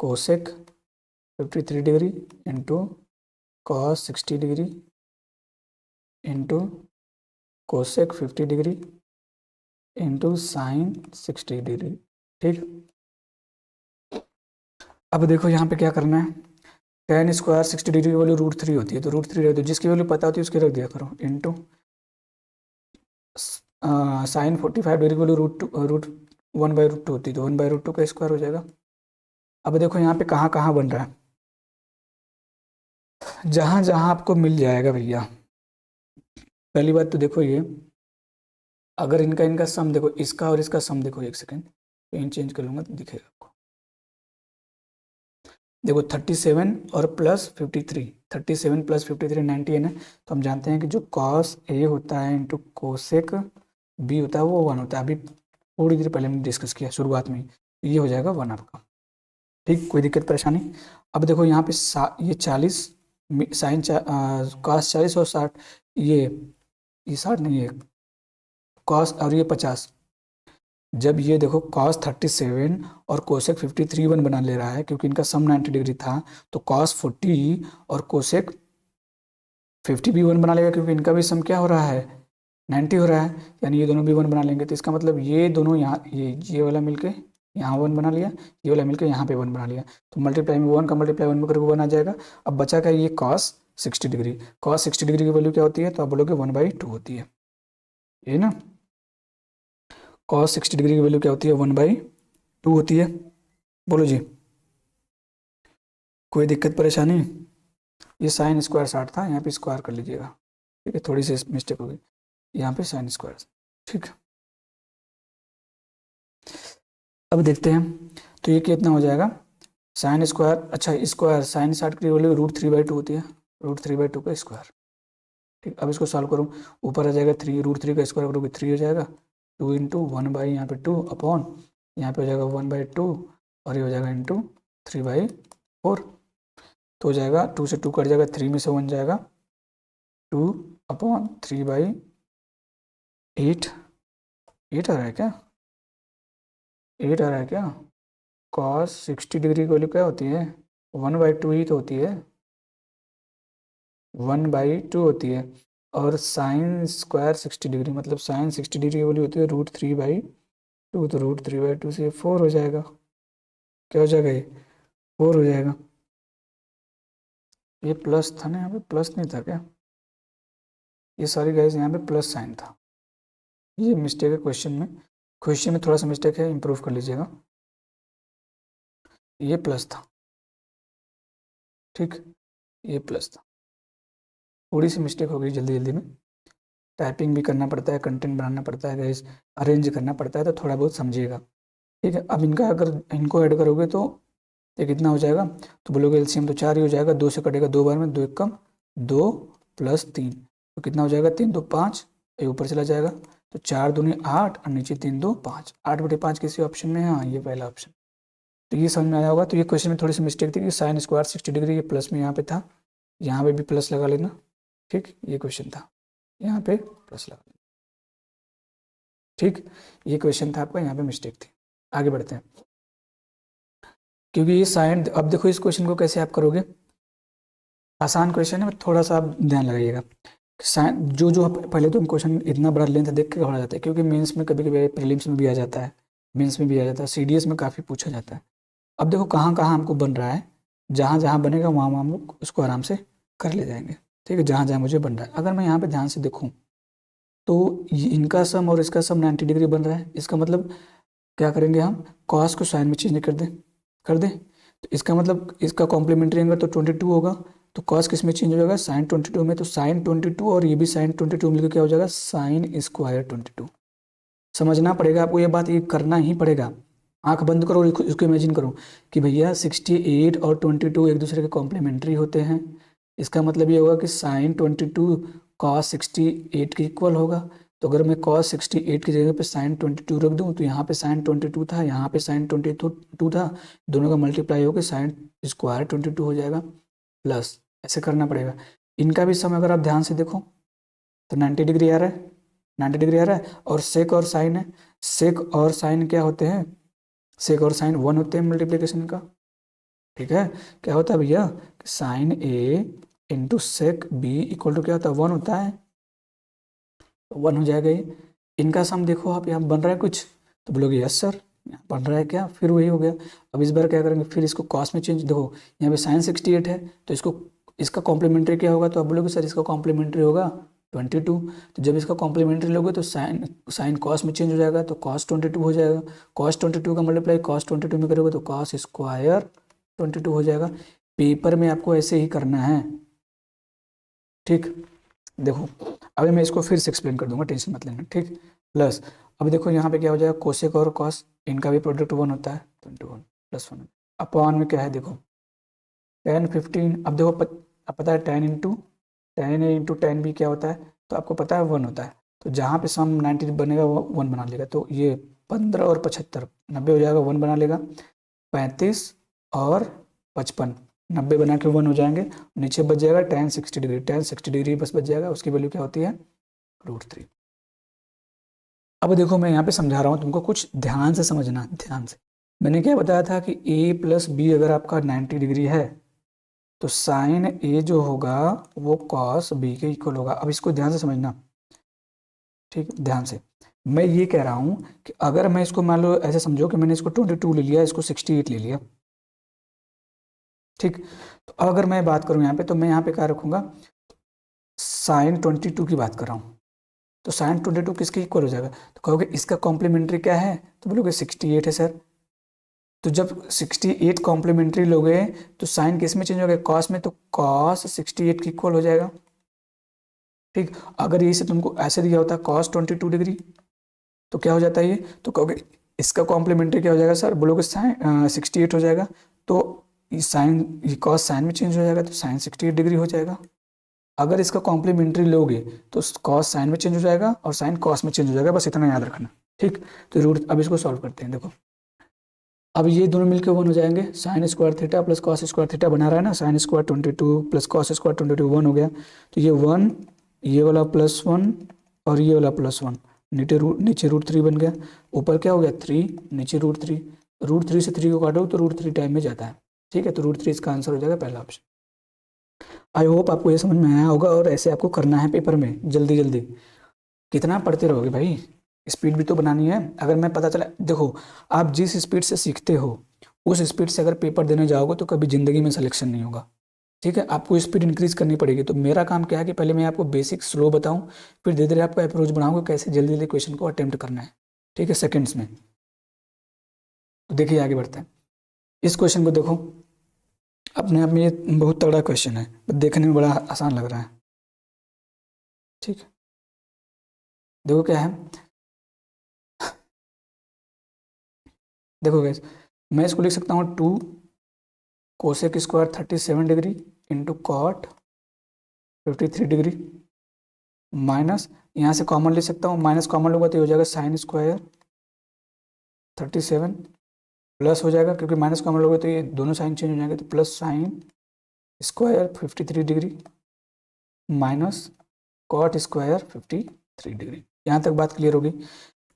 cosec 53 degree into cos 60 degree into cosec 50 degree into sine 60 degree. ठीक, अब देखो यहाँ पे क्या करना है, tan स्क्वायर 60 डिग्री की वैल्यू √3 होती है, तो √3 रख दो, जिसकी वैल्यू पता होती है उसकी रख दिया करो, इंटू साइन 45 डिग्री की वैल्यू √1/√2 होती है, तो 1/√2 का स्क्वायर हो जाएगा। अब देखो यहाँ पे कहाँ कहाँ बन रहा है, जहाँ जहाँ आपको मिल जाएगा भैया, पहली बात तो देखो ये, अगर इनका इनका सम देखो, इसका और इसका सम देखो, एक सेकेंड पेन चेंज कर लूँगा तो दिखेगा आपको, देखो 37 और प्लस 53, 37 प्लस 53 91 है। तो हम जानते हैं कि जो कॉस ए होता है इंटू कोसेक बी होता है वो 1 होता है। अभी थोड़ी देर पहले हमने डिस्कस किया शुरुआत में, ये हो जाएगा 1 आपका। ठीक, कोई दिक्कत परेशानी? अब देखो यहाँ पे ये 40 साइन कॉस 40 और 60, ये 60 नहीं है कॉस, और ये 50। जब ये देखो कॉस 37 और कोसेक 53 वन बना ले रहा है, क्योंकि इनका सम 90 डिग्री था, तो कॉस 40 और कोसेक 50 भी वन बना लेगा, क्योंकि इनका भी सम क्या हो रहा है 90 हो रहा है, यानी ये दोनों भी वन बना लेंगे। तो इसका मतलब ये दोनों यहाँ ये वाला मिलके यहाँ 1 बना लिया, ये वाला मिलके यहाँ पे 1 बना लिया। तो मल्टीप्लाई में 1 का मल्टीप्लाई 1 में करके 1 आ जाएगा। अब बचा क्या, ये कॉस 60 डिग्री। कॉस 60 डिग्री की वैल्यू क्या होती है, तो आप बोलोगे 1/2 होती है, ये ना। कॉस 60 डिग्री की वैल्यू क्या होती है, 1/2 होती है। बोलो जी, कोई दिक्कत परेशानी? ये साइन स्क्वायर 60 था, यहाँ पे स्क्वायर कर लीजिएगा, ठीक है, थोड़ी सी मिस्टेक होगी, यहाँ पे साइन स्क्वायर। ठीक, अब देखते हैं तो ये कितना हो जाएगा, साइन स्क्वायर, अच्छा स्क्वायर साइन 60 की वैल्यू √3/2 होती है, √3/2 का स्क्वायर। ठीक, अब इसको सॉल्व करूँ, ऊपर आ जाएगा 3, √3 का स्क्वायर करोगे 3 हो जाएगा, 2 इंटू 1 यहाँ पे 2 अपॉन यहाँ पे हो जाएगा 1/2, और ये हो जाएगा इंटू 3/4। तो हो जाएगा 2 से 2 कट जाएगा, 3 में से 1 जाएगा, 2/3/8। 8 आ रहा है क्या, 8 आ रहा है क्या? कॉस 60 डिग्री की वैल्यू क्या होती है, 1/2 ही तो होती है, 1/2 होती है। और साइन स्क्वायर 60 डिग्री मतलब साइन 60 डिग्री की वैल्यू होती है √3/2, तो √3/2 से 4 हो जाएगा। क्या हो जाएगा, ये 4 हो जाएगा। ये प्लस था ना, यहाँ पे प्लस नहीं था क्या, ये सॉरी गाइस, यहाँ पे प्लस साइन था, ये मिस्टेक है क्वेश्चन में, क्वेश्चन में थोड़ा सा मिस्टेक है, इम्प्रूव कर लीजिएगा। ये प्लस था, ठीक, ये प्लस था, थोड़ी सी मिस्टेक हो गई जल्दी जल्दी में, टाइपिंग भी करना पड़ता है, कंटेंट बनाना पड़ता है गाइस, अरेंज करना पड़ता है, तो थोड़ा बहुत समझिएगा। ठीक है, अब इनका अगर इनको ऐड करोगे तो ये कितना हो जाएगा, तो बोलोगे एलसीएम तो 4 ही हो जाएगा, 2 से कटेगा 2 बार में, 2 1 कम 2 प्लस 3, तो कितना हो जाएगा 3 2 5, ये ऊपर चला जाएगा, तो 4 दूनी 8 और नीचे 3 2 5, 8/5 किसी ऑप्शन में है, हाँ ये पहला ऑप्शन। तो ये समझ में आया होगा। तो ये क्वेश्चन में थोड़ी सी मिस्टेक थी कि साइन स्क्वायर 60 डिग्री ये प्लस में यहाँ पे था, यहाँ पे भी प्लस लगा लेना, ठीक, ये क्वेश्चन था, यहाँ पे प्लस लगा लेना, ठीक, ये क्वेश्चन था आपका, यहाँ पे मिस्टेक थी। आगे बढ़ते हैं, क्योंकि ये साइन, अब देखो इस क्वेश्चन को कैसे आप करोगे, आसान क्वेश्चन है, थोड़ा सा आप ध्यान लगाइएगा। साइन जो जो पहले तो क्वेश्चन इतना बड़ा लेंथ देख के घबरा जाता है, क्योंकि मेंस में कभी कभी प्रीलिम्स में भी आ जाता है, मेंस में भी आ जाता है, सीडीएस में काफ़ी पूछा जाता है। अब देखो कहाँ कहाँ हमको बन रहा है, जहाँ जहाँ बनेगा वहाँ वहाँ हम लोग उसको आराम से कर ले जाएंगे, ठीक है, जहाँ जहाँ मुझे बन रहा है। अगर मैं यहाँ पे ध्यान से देखूँ तो इनका सम और इसका सम 90 डिग्री बन रहा है, इसका मतलब क्या करेंगे हम, कॉस को साइन में चेंज कर दें, तो इसका मतलब इसका कॉम्प्लीमेंट्री एंगल तो 22 होगा, तो कॉस किस में चेंज हो जाएगा, साइन 22 में, तो साइन 22 और ये भी साइन 22 मिलकर क्या हो जाएगा, साइन स्क्वायर 22। समझना पड़ेगा आपको ये बात, ये करना ही पड़ेगा। आंख बंद करो, इसको इमेजिन करो कि भैया 68 और 22 एक दूसरे के कॉम्प्लीमेंट्री होते हैं, इसका मतलब ये होगा कि साइन 22 कॉस 68 के इक्वल होगा। तो अगर मैं कॉस 68 की जगह पे साइन 22 रख दूं, तो यहाँ पे साइन 22 था, यहाँ पे साइन 22 था, दोनों का मल्टीप्लाई होकर साइन स्क्वायर 22 हो जाएगा, प्लस ऐसे करना पड़ेगा। इनका भी सम अगर आप ध्यान से देखो तो 90 डिग्री आ रहा है, 90 डिग्री आ रहा है, और सेक और साइन है, सेक और साइन क्या होते हैं, सेक और साइन 1 होते हैं मल्टीप्लीकेशन का, ठीक है। क्या होता है भैया, sine A into sec B equal to क्या होता है, 1 होता है, 1 हो जाएगा ये। इनका सम देखो आप, यहाँ बन रहा है कुछ, तो बोलोगे यस सर यहाँ बन रहा है क्या, फिर वही हो गया। अब इस बार क्या करेंगे, फिर इसको कॉस में चेंज, देखो यहाँ पे साइन 68 है, तो इसको इसका कॉम्प्लीमेंट्री क्या होगा, तो आप बोलोगे सर इसका कॉम्प्लीमेंट्री होगा 22, तो जब इसका कॉम्प्लीमेंट्री लोगे तो साइन साइन कॉस में चेंज हो जाएगा, तो कॉस 22 हो जाएगा, कॉस 22 का मल्टीप्लाई कॉस 22 में करोगे तो कॉस स्क्वायर 22 हो जाएगा। पेपर में आपको ऐसे ही करना है, ठीक। देखो अभी मैं इसको फिर से एक्सप्लेन कर दूंगा, टेंशन मत लेना, ठीक। प्लस अब देखो यहाँ पे क्या हो जाएगा, कोसेक और कॉस इनका भी प्रोडक्ट 1 होता है, 21 + 1 अपॉन में क्या है, देखो टेन 15, अब देखो अब पता है टेन ए इंटू टेन बी क्या होता है, तो आपको पता है 1 होता है। तो जहाँ पे सम 90 बनेगा वो 1 बना लेगा, तो ये 15 और 75 90 हो जाएगा, 1 बना लेगा। 35 और 55 90 बना के 1 हो जाएंगे। नीचे बच जाएगा टेन 60 डिग्री, टेन 60 डिग्री बस बच जाएगा, उसकी वैल्यू क्या होती है √3। अब देखो मैं यहाँ पे समझा रहा हूँ तुमको, कुछ ध्यान से समझना, ध्यान से। मैंने क्या बताया था कि a प्लस बी अगर आपका 90 डिग्री है तो साइन ए जो होगा वो कॉस बी के इक्वल होगा। अब इसको ध्यान से समझना, ठीक, ध्यान से। मैं ये कह रहा हूँ कि अगर मैं इसको मान लो ऐसे समझो कि मैंने इसको 22 ले लिया, इसको 68 ले लिया, ठीक। तो अगर मैं बात करूँ यहाँ पे, तो मैं यहाँ पे क्या रखूँगा, साइन 22 की बात कर रहा हूँ। तो साइन 22 किसके इक्वल हो जाएगा, तो कहोगे इसका कॉम्प्लीमेंट्री क्या है, तो बोलोगे 68 है सर। तो जब 68 कॉम्प्लीमेंट्री लोगे तो साइन किस में चेंज हो गया, कॉस में, तो कॉस 68 की इक्वल हो जाएगा, ठीक। अगर ये से तुमको ऐसे दिया होता कॉस 22 डिग्री तो क्या हो जाता है ये, तो कहोगे इसका कॉम्प्लीमेंट्री क्या हो जाएगा सर, बोलोगे साइन 68 हो जाएगा। तो साइन ये कॉस साइन में चेंज हो जाएगा, तो साइन 68 डिग्री हो जाएगा। अगर इसका कॉम्प्लीमेंट्री लोगे तो कॉस साइन में चेंज हो जाएगा और साइन कॉस में चेंज हो जाएगा, बस इतना याद रखना, ठीक। तो रूट, अब इसको सॉल्व करते हैं। देखो अब ये दोनों मिलकर 1 हो जाएंगे, sine square theta plus cos square theta बना रहा है ना, sine square 22 plus cos square 22 1 हो गया। तो ये 1, ये वाला +1 और ये वाला +1, नीचे √3 बन गया, ऊपर क्या हो गया 3, नीचे √3, √3 से 3 को काटो तो √3 टाइम में जाता है, ठीक है। तो √3 इसका आंसर हो जाएगा पहला ऑप्शन। आई होप आपको ये समझ में आया होगा, और ऐसे आपको करना है पेपर में जल्दी जल्दी। कितना पढ़ते रहोगे भाई, स्पीड भी तो बनानी है। अगर मैं पता चला, देखो आप जिस स्पीड से सीखते हो उस स्पीड से अगर पेपर देने जाओगे तो कभी ज़िंदगी में सिलेक्शन नहीं होगा, ठीक है। आपको स्पीड इंक्रीज करनी पड़ेगी। तो मेरा काम क्या है कि पहले मैं आपको बेसिक स्लो बताऊं, फिर धीरे धीरे आपको अप्रोच बढ़ाऊंगा कैसे जल्दी जल्दी क्वेश्चन को अटेम्प्ट करना है, ठीक है, सेकेंड्स में। तो देखिए आगे बढ़ते हैं। इस क्वेश्चन को देखो, अपने आप में ये बहुत तगड़ा क्वेश्चन है, देखने में बड़ा आसान लग रहा है, ठीक है। देखो क्या है, देखो गैस, मैं इसको लिख सकता हूँ 2 cosec square 37 degree into cot 53 degree, minus यहाँ से कॉमन ले सकता हूँ, माइनस कॉमन लूँगा तो ये हो जाएगा साइन स्क्वायर 37 प्लस हो जाएगा, क्योंकि माइनस कॉमन लोगे तो ये दोनों साइन चेंज हो जाएंगे, तो plus sine square 53 degree minus cot square 53 degree. यहाँ तक बात क्लियर होगी।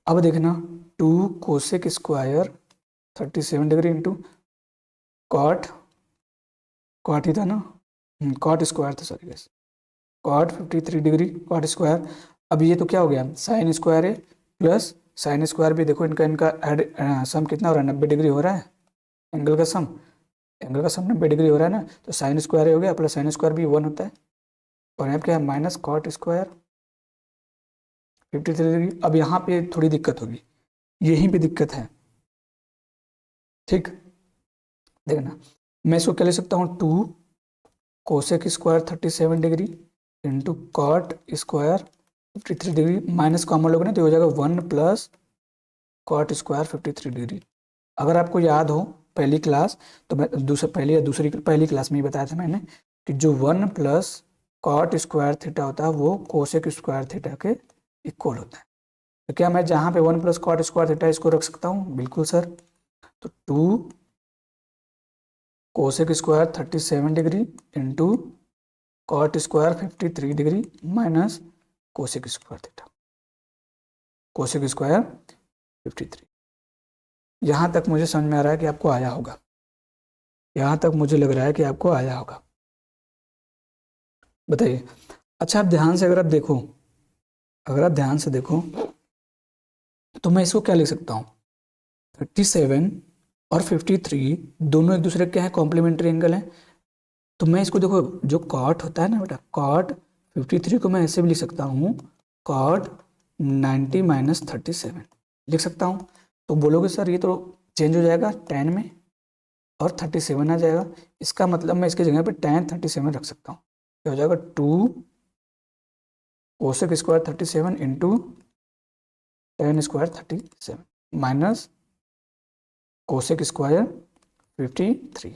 अब देखना 2 cosec square 37 degree into cot, cot ही था ना, कॉट स्क्वायर था, sorry guys, cot 53 degree cot square. अब ये तो क्या हो गया, साइन स्क्वायर है प्लस साइन स्क्वायर भी, देखो इनका इनका एड सम कितना हो रहा है, 90 डिग्री हो रहा है, एंगल का सम, एंगल का सम 90 डिग्री हो रहा है ना, तो साइन स्क्वायर हो गया प्लस साइन स्क्वायर भी 1 होता है, और यहाँ क्या है माइनस कॉट स्क्वायर 53 डिग्री। अब यहाँ पे थोड़ी दिक्कत होगी, यहीं पे दिक्कत है, ठीक। देखना मैं इसको क्या ले सकता हूँ, 2 cosec square 37 degree into cot square 53 degree, minus common लोगे ना तो हो जाएगा 1 प्लस कॉट स्क्वायर 53 डिग्री। अगर आपको याद हो पहली क्लास, तो मैं पहली या दूसरी पहली क्लास में ही बताया था मैंने कि जो 1 प्लस कॉट स्क्वायर थीटा होता है वो कोसेक स्क्वायर थीटा के इक्वल होता है। तो क्या मैं जहाँ पे 1 प्लस कॉट स्क्वायर थीटा इसको रख सकता हूँ, बिल्कुल सर। तो 2 cosec square 37 degree into cot square 53 degree minus cosec square theta, cosec square 53। यहाँ तक मुझे समझ में आ रहा है कि आपको आया होगा, यहाँ तक मुझे लग रहा है कि आपको आया होगा, बताइए। अच्छा आप ध्यान से, अगर आप ध्यान से देखो तो मैं इसको क्या लिख सकता हूँ, 37 और 53 दोनों एक दूसरे के क्या है, कॉम्प्लीमेंट्री एंगल है। तो मैं इसको देखो, जो कॉट होता है ना बेटा, कॉट 53 को मैं ऐसे भी लिख सकता हूँ, कॉट 90 माइनस 37 लिख सकता हूँ। तो बोलोगे सर ये तो चेंज हो जाएगा tan में और 37 आ जाएगा, इसका मतलब मैं इसकी जगह पे tan 37 रख सकता हूँ। क्या हो जाएगा, 2 cosec square 37 into tan square 37 minus cosec square 53।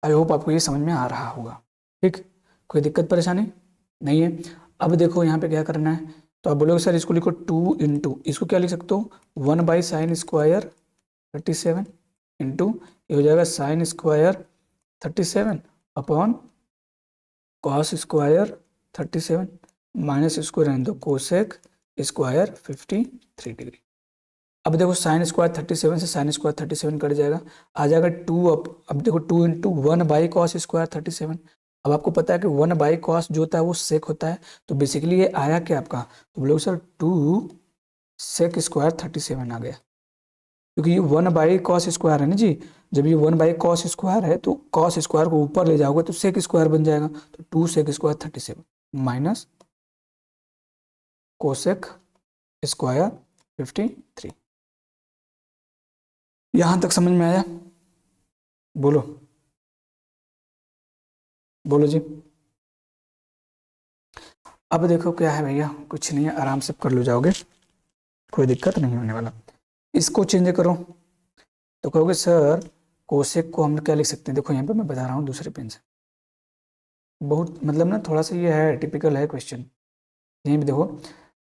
I hope आपको ये समझ में आ रहा होगा। ठीक, कोई दिक्कत परेशानी नहीं है। अब देखो यहाँ पे क्या करना है, तो आप बोलोगे सर इसको लिखो 2 इंटू, इसको क्या लिख सकते हो 1/sin² 37 इंटू ये हो जाएगा sin² 37 अपॉन cos² 37 माइनस इसको रहने दो कोसेक स्क्वायर 53 डिग्री। अब देखो sin² 37 से sin² 37 कट जाएगा, आ जाएगा 2। अब देखो 2 इंटू 1/cos² 37। अब आपको पता है कि 1/cos जो होता है वो सेक होता है, तो बेसिकली ये आया क्या आपका, तो बोलोगे सर 2 sec² 37 आ गया, क्योंकि ये 1/cos² है ना जी। जब ये 1/cos² है तो cos² को ऊपर ले जाओगे तो sec² बन जाएगा, तो 2 sec² 37 माइनस कोसेक स्क्वायर 53। यहां तक समझ में आया? बोलो बोलो जी। अब देखो क्या है भैया, कुछ नहीं है, आराम से कर लो जाओगे, कोई दिक्कत नहीं होने वाला। इसको चेंज करो तो कहोगे सर कोसेक को हम क्या लिख सकते हैं, देखो यहाँ पे मैं बता रहा हूँ दूसरे पेन से, बहुत मतलब ना थोड़ा सा ये है टिपिकल है क्वेश्चन। यहीं पे देखो,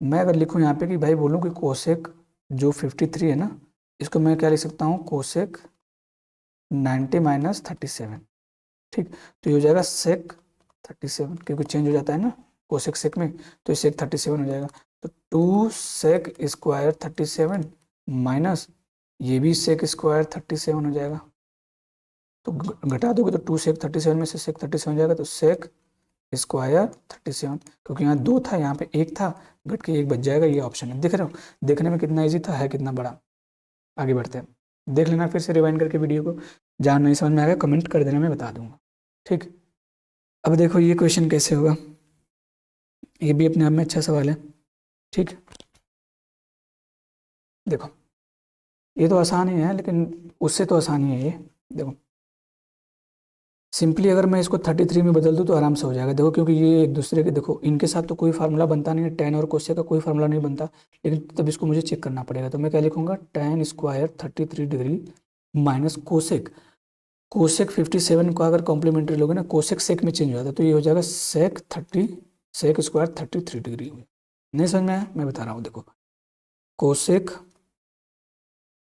मैं अगर लिखूँ यहाँ पे कि भाई बोलूँ कि कोसेक जो 53 है ना, इसको मैं क्या लिख सकता हूँ कोसेक 90 माइनस 37। ठीक, तो ये हो जाएगा सेक 37, क्योंकि चेंज हो जाता है ना कोसेक सेक में, तो ये सेक 37 हो जाएगा। तो 2 sec² 37 माइनस ये भी sec² 37 हो जाएगा, तो घटा दोगे तो 2 sec 37 में से sec 37 हो जाएगा, तो sec² 37, क्योंकि यहाँ 2 था यहाँ पे 1 था, घट के 1 बच जाएगा। ये ऑप्शन है, देख रहे हो देखने में कितना ईजी था, है कितना बड़ा। आगे बढ़ते हैं, देख लेना फिर से रिवाइंड करके वीडियो को, जहाँ नहीं समझ में आएगा कमेंट कर देना, मैं बता दूंगा। ठीक, अब देखो ये क्वेश्चन कैसे होगा, ये भी अपने आप में अच्छा सवाल है। ठीक, देखो ये तो आसान ही है, लेकिन उससे तो आसान ही है ये। देखो सिंपली अगर मैं इसको 33 में बदल दूँ तो आराम से हो जाएगा। देखो क्योंकि ये एक दूसरे के, देखो इनके साथ तो कोई फार्मूला बनता नहीं है, tan और कोसेक का कोई फार्मूला नहीं बनता, लेकिन तब इसको मुझे चेक करना पड़ेगा। तो मैं क्या लिखूंगा tan² 33 degree minus cosec, cosec 57 को अगर कॉम्प्लीमेंट्री लोगे ना, कोसेक सेक में चेंज हो जाता है, तो ये हो जाएगा sec² 33 डिग्री। नहीं समझ में आया? मैं बता रहा हूँ, देखो कोसेक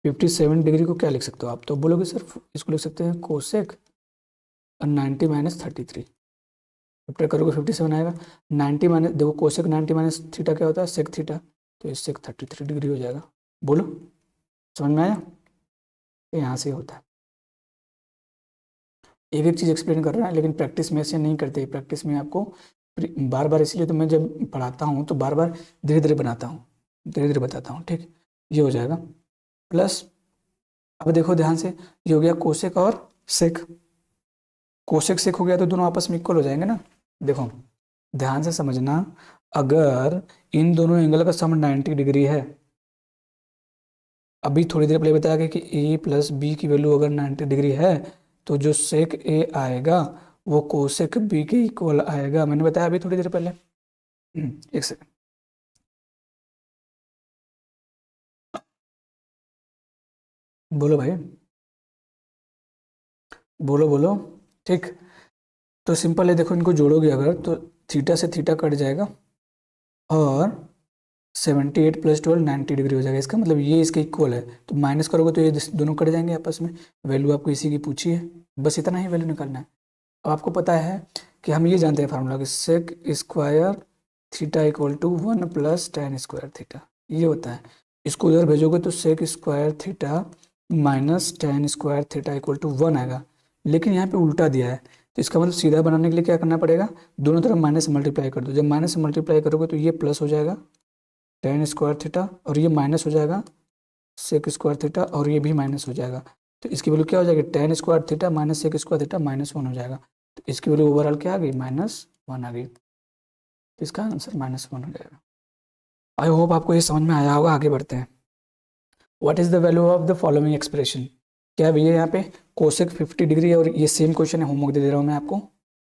57 डिग्री को क्या लिख सकते हो आप, तो बोलोगे सर इसको लिख सकते हैं कोसेक 90 माइनस 33, सब्ट्रैक्ट करोगे 57 आएगा। 90 माइनस, देखो कोसेक 90 माइनस थीटा क्या होता है सेक थीटा, तो ये सेक 33 डिग्री हो जाएगा। बोलो समझ में आया? तो यहाँ से होता है, एक एक चीज़ एक्सप्लेन कर रहा है, लेकिन प्रैक्टिस में ऐसे नहीं करते। प्रैक्टिस में आपको बार बार, इसलिए तो मैं जब पढ़ाता हूँ तो बार बार धीरे धीरे बनाता हूँ, धीरे धीरे बताता हूँ। ठीक, ये हो जाएगा प्लस, अब देखो ध्यान से, ये हो गया कोसेक और सेक, कोसेक सेक हो गया तो दोनों आपस में इक्वल हो जाएंगे ना। देखो ध्यान से समझना, अगर इन दोनों एंगल का सम 90 डिग्री है, अभी थोड़ी देर पहले बताया गया कि ए प्लस बी की वैल्यू अगर 90 डिग्री है, तो जो सेक ए आएगा वो कोसेक बी के इक्वल आएगा। मैंने बताया अभी थोड़ी देर पहले। एक सेकंड, बोलो भाई, बोलो बोलो। ठीक, तो सिंपल है, देखो इनको जोड़ोगे अगर तो थीटा से थीटा कट जाएगा और 78 प्लस 12 90 डिग्री हो जाएगा। इसका मतलब ये इसके इक्वल है, तो माइनस करोगे तो ये दोनों कट जाएंगे आपस में। वैल्यू आपको इसी की पूछी है, बस इतना ही वैल्यू निकालना है। अब आपको पता है कि हम ये जानते हैं फार्मूला कि sec square theta equal to 1 plus tan² theta, ये होता है। इसको उधर भेजोगे तो sec square theta minus tan² theta equal to 1 आएगा, लेकिन यहाँ पे उल्टा दिया है, तो इसका मतलब सीधा बनाने के लिए क्या करना पड़ेगा, दोनों तरफ माइनस से मल्टीप्लाई कर दो। जब माइनस से मल्टीप्लाई करोगे तो ये प्लस हो जाएगा tan² थीटा, और ये माइनस हो जाएगा sec² थीटा, और ये भी माइनस हो जाएगा। तो इसकी वैल्यू क्या हो जाएगी, tan² theta minus sec² theta -1 हो जाएगा। तो इसकी वैल्यू ओवरऑल क्या आ गई, -1 आ गई। तो इसका आंसर -1 हो जाएगा। आई होप आपको ये समझ में आया होगा। आगे बढ़ते हैं, what is the value of the following expression. क्या भैया यहाँ पे कोसेक 50 डिग्री है, और ये सेम क्वेश्चन है, होमवर्क दे दे रहा हूँ मैं आपको।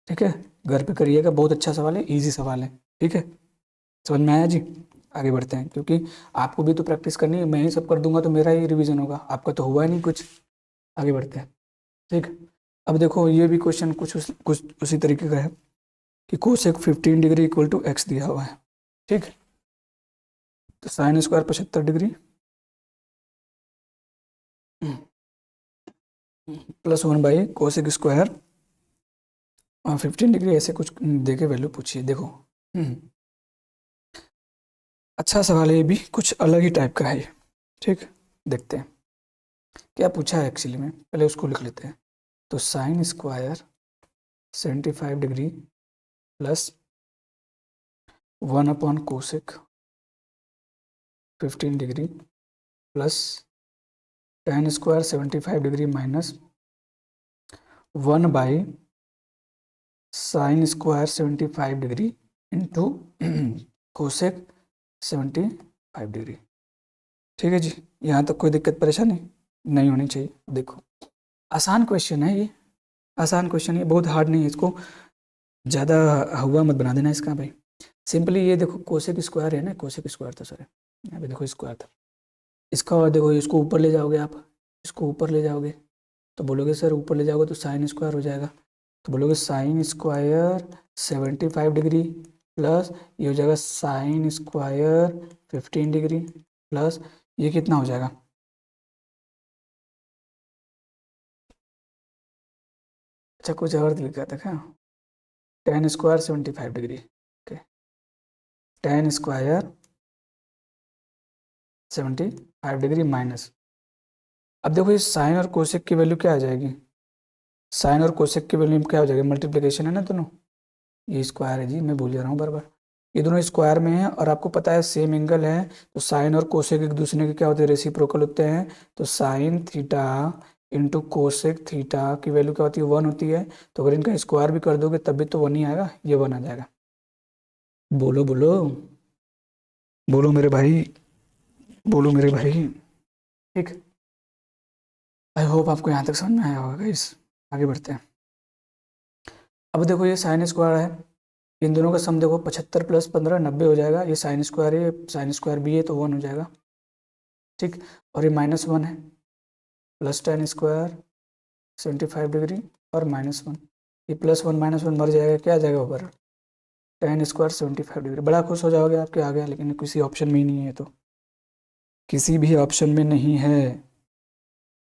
ठीक है, घर पे करिएगा, बहुत अच्छा सवाल है, ईजी सवाल है। ठीक है, समझ में आया जी? आगे बढ़ते हैं, क्योंकि आपको भी तो प्रैक्टिस करनी है, मैं ही सब कर दूंगा तो मेरा ही रिवीजन होगा, आपका तो हुआ ही नहीं कुछ। आगे बढ़ते हैं। ठीक, अब देखो ये भी क्वेश्चन कुछ उसी तरीके का है कि cosec 15 degree equal to x दिया हुआ है, ठीक। तो sine square 75 degree plus 1 by cosec square 15 degree, ऐसे कुछ दे के वैल्यू पूछिए। देखो अच्छा सवाल है, ये भी कुछ अलग ही टाइप का है ये, ठीक। देखते हैं क्या पूछा है एक्चुअली में, पहले उसको लिख लेते हैं। तो sine square 75 degree plus one by cosec 15 degree plus tan square 75 degree minus 1 by sine square 75 degree into cosec 75 degree. ठीक है जी, यहाँ तक कोई दिक्कत परेशानी नहीं होनी चाहिए। देखो आसान क्वेश्चन है ये, आसान क्वेश्चन है, बहुत हार्ड नहीं है, इसको ज़्यादा हुआ मत बना देना इसका भाई। सिंपली ये देखो कोसेक स्क्वायर है ना, कोसेक स्क्वायर था सर, यहाँ पे देखो स्क्वायर था इसका, और देखो इसको ऊपर ले जाओगे आप, इसको ऊपर ले जाओगे तो बोलोगे सर ऊपर ले जाओगे तो साइन स्क्वायर हो जाएगा, तो बोलोगे साइन स्क्वायर 75 डिग्री प्लस ये हो जाएगा साइन स्क्वायर 15 डिग्री प्लस ये कितना हो जाएगा, अच्छा कुछ और लिखा था क्या, tan square 75 degree, okay, tan square 75 degree minus, अब देखो ये साइन और कोसेक की वैल्यू क्या आ जाएगी, साइन और कोसेक की वैल्यू क्या हो जाएगी, मल्टीप्लिकेशन है ना दोनों, ये स्क्वायर है जी, मैं भूल जा रहा हूँ बार बार, ये दोनों स्क्वायर में है और आपको पता है सेम एंगल है, तो साइन और कोसेक एक दूसरे के क्या होते हैं, रेसिप्रोकल होते हैं, तो sine theta into cosec theta की वैल्यू क्या होती है, 1 होती है, तो अगर इनका स्क्वायर भी कर दोगे तब भी तो 1 ही आएगा, ये 1 आ जाएगा। बोलो बोलो बोलो मेरे भाई, बोलो मेरे भाई, ठीक। आई होप आपको यहाँ तक समझ में आया होगा गाइस, आगे बढ़ते हैं। अब देखो ये साइन स्क्वायर है, इन दोनों का सम देखो 75 प्लस 15 90 हो जाएगा, ये साइन स्क्वायर है, साइन स्क्वायर भी है तो 1 हो जाएगा, ठीक। और ये -1 है प्लस tan स्क्वायर 75 डिग्री और -1, ये +1 -1 मर जाएगा, क्या आ जाएगा ऊपर, tan स्क्वायर 75 डिग्री। बड़ा खुश हो जाओगे आपके आ गया, लेकिन किसी ऑप्शन में ही नहीं है, तो किसी भी ऑप्शन में नहीं है,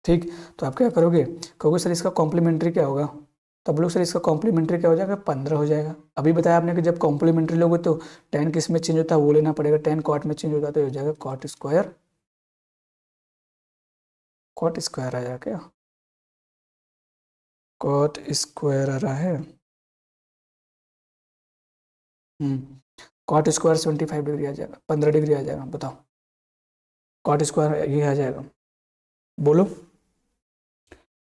ठीक। तो आप क्या करोगे, कहोगे सर इसका कॉम्प्लीमेंट्री क्या होगा, तब लोग सर इसका कॉम्प्लीमेंट्री क्या हो जाएगा, 15 हो जाएगा। अभी बताया आपने कि जब कॉम्प्लीमेंट्री लोगे तो tan किस में चेंज होता है वो लेना पड़ेगा, tan कॉट में चेंज होता है, तो हो जाएगा कॉट स्क्वायर, कॉट स्क्वायर आया क्या, कॉट स्क्वायर आ रहा है, कॉट स्क्वायर 75 डिग्री आ जाएगा, 15 डिग्री आ जाएगा, बताओ कॉट स्क्वायर ये आ जाएगा, बोलो,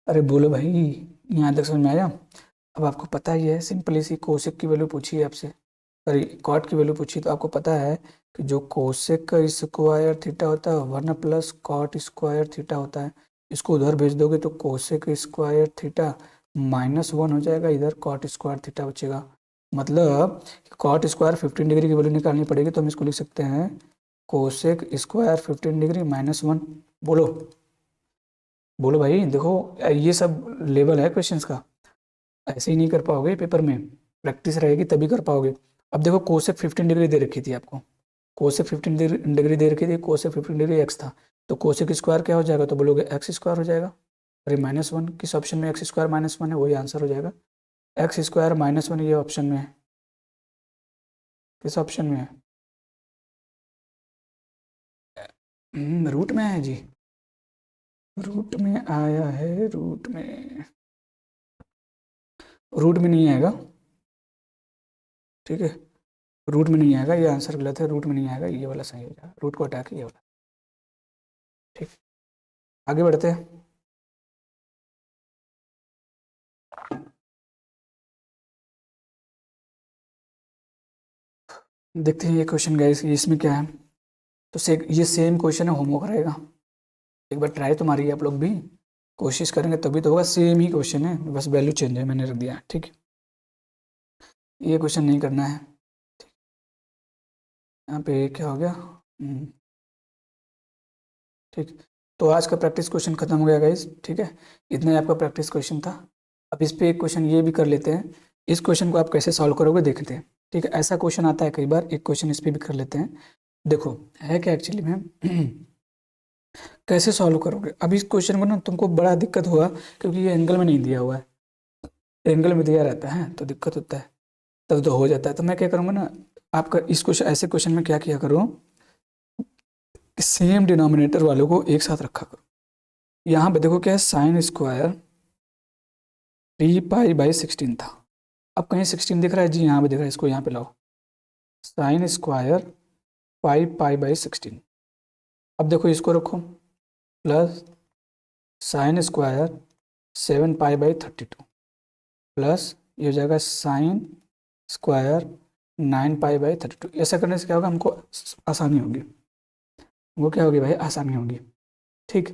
अरे बोलो भाई, यहाँ तक समझ में आया। अब आपको पता ही है, सिंपली सी कोसेक की वैल्यू पूछी है आपसे, सॉरी कॉट की वैल्यू पूछी, तो आपको पता है कि जो कोसेक का स्क्वायर थीटा होता है 1 प्लस कॉट स्क्वायर थीटा होता है, इसको उधर भेज दोगे तो कोसेक स्क्वायर थीटा -1 हो जाएगा, इधर कॉट स्क्वायर थीटा बचेगा, मतलब कॉट स्क्वायर 15 डिग्री की वैल्यू निकालनी पड़ेगी, तो हम इसको लिख सकते हैं कोसेक स्क्वायर 15 डिग्री -1। बोलो बोलो भाई, देखो ये सब लेवल है क्वेश्चंस का, ऐसे ही नहीं कर पाओगे पेपर में, प्रैक्टिस रहेगी तभी कर पाओगे। अब देखो कोसेक 15 डिग्री दे रखी थी आपको, कोसेक 15 डिग्री दे रखी थी, कोसेक 15 डिग्री एक्स था, तो कोसेक स्क्वायर क्या हो जाएगा, तो बोलोगे एक्स स्क्वायर हो जाएगा, अरे -1 किस ऑप्शन में, एक्स स्क्वायर -1 है, वही आंसर हो जाएगा, एक्स स्क्वायर -1 ये ऑप्शन में है, किस ऑप्शन में है, रूट में है जी, रूट में आया है, रूट में, रूट में नहीं आएगा, ठीक है, रूट में नहीं आएगा, ये आंसर गलत है, रूट में नहीं आएगा, ये वाला सही हो जाएगा, रूट को हटा के ये वाला, ठीक। आगे बढ़ते हैं, देखते हैं ये क्वेश्चन गाइस, इसमें क्या है, तो ये सेम क्वेश्चन है, होमवर्क रहेगा, एक बार ट्राई तो मारिए आप लोग भी, कोशिश करेंगे तभी तो होगा, सेम ही क्वेश्चन है, बस वैल्यू चेंज है मैंने रख दिया, ठीक। ये क्वेश्चन नहीं करना है, यहाँ पे क्या हो गया, ठीक। तो आज का प्रैक्टिस क्वेश्चन खत्म हो गया गाइस, ठीक है, इतना ही आपका प्रैक्टिस क्वेश्चन था। अब इस पे एक क्वेश्चन ये भी कर लेते हैं, इस क्वेश्चन को आप कैसे सॉल्व करोगे देखते हैं। ठीक है, ऐसा क्वेश्चन आता है कई बार, एक क्वेश्चन इस पे भी कर लेते हैं। देखो है क्या एक्चुअली में कैसे सॉल्व करोगे। अब इस क्वेश्चन को ना तुमको बड़ा दिक्कत हुआ, क्योंकि ये एंगल में नहीं दिया हुआ है, एंगल में दिया रहता है तो दिक्कत होता है, तब तो हो जाता है। तो मैं क्या करूँगा ना, आपका इस क्वेश्चन, ऐसे क्वेश्चन में क्या किया करो, सेम डिनोमिनेटर वालों को एक साथ रखा करो। यहाँ पे देखो क्या है, साइन स्क्वायर 3π/16 था। अब कहीं 16 दिख रहा है जी, यहाँ पे दिख रहा है, इसको यहाँ पे लाओ, साइन स्क्वायर 5π/16। अब देखो इसको रखो, प्लस साइन स्क्वायर 7π/32 प्लस ये हो जाएगा साइन स्क्वायर 9π/32। ऐसा करने से क्या होगा, हमको आसानी होगी, वो क्या होगी भाई, आसानी होगी। ठीक,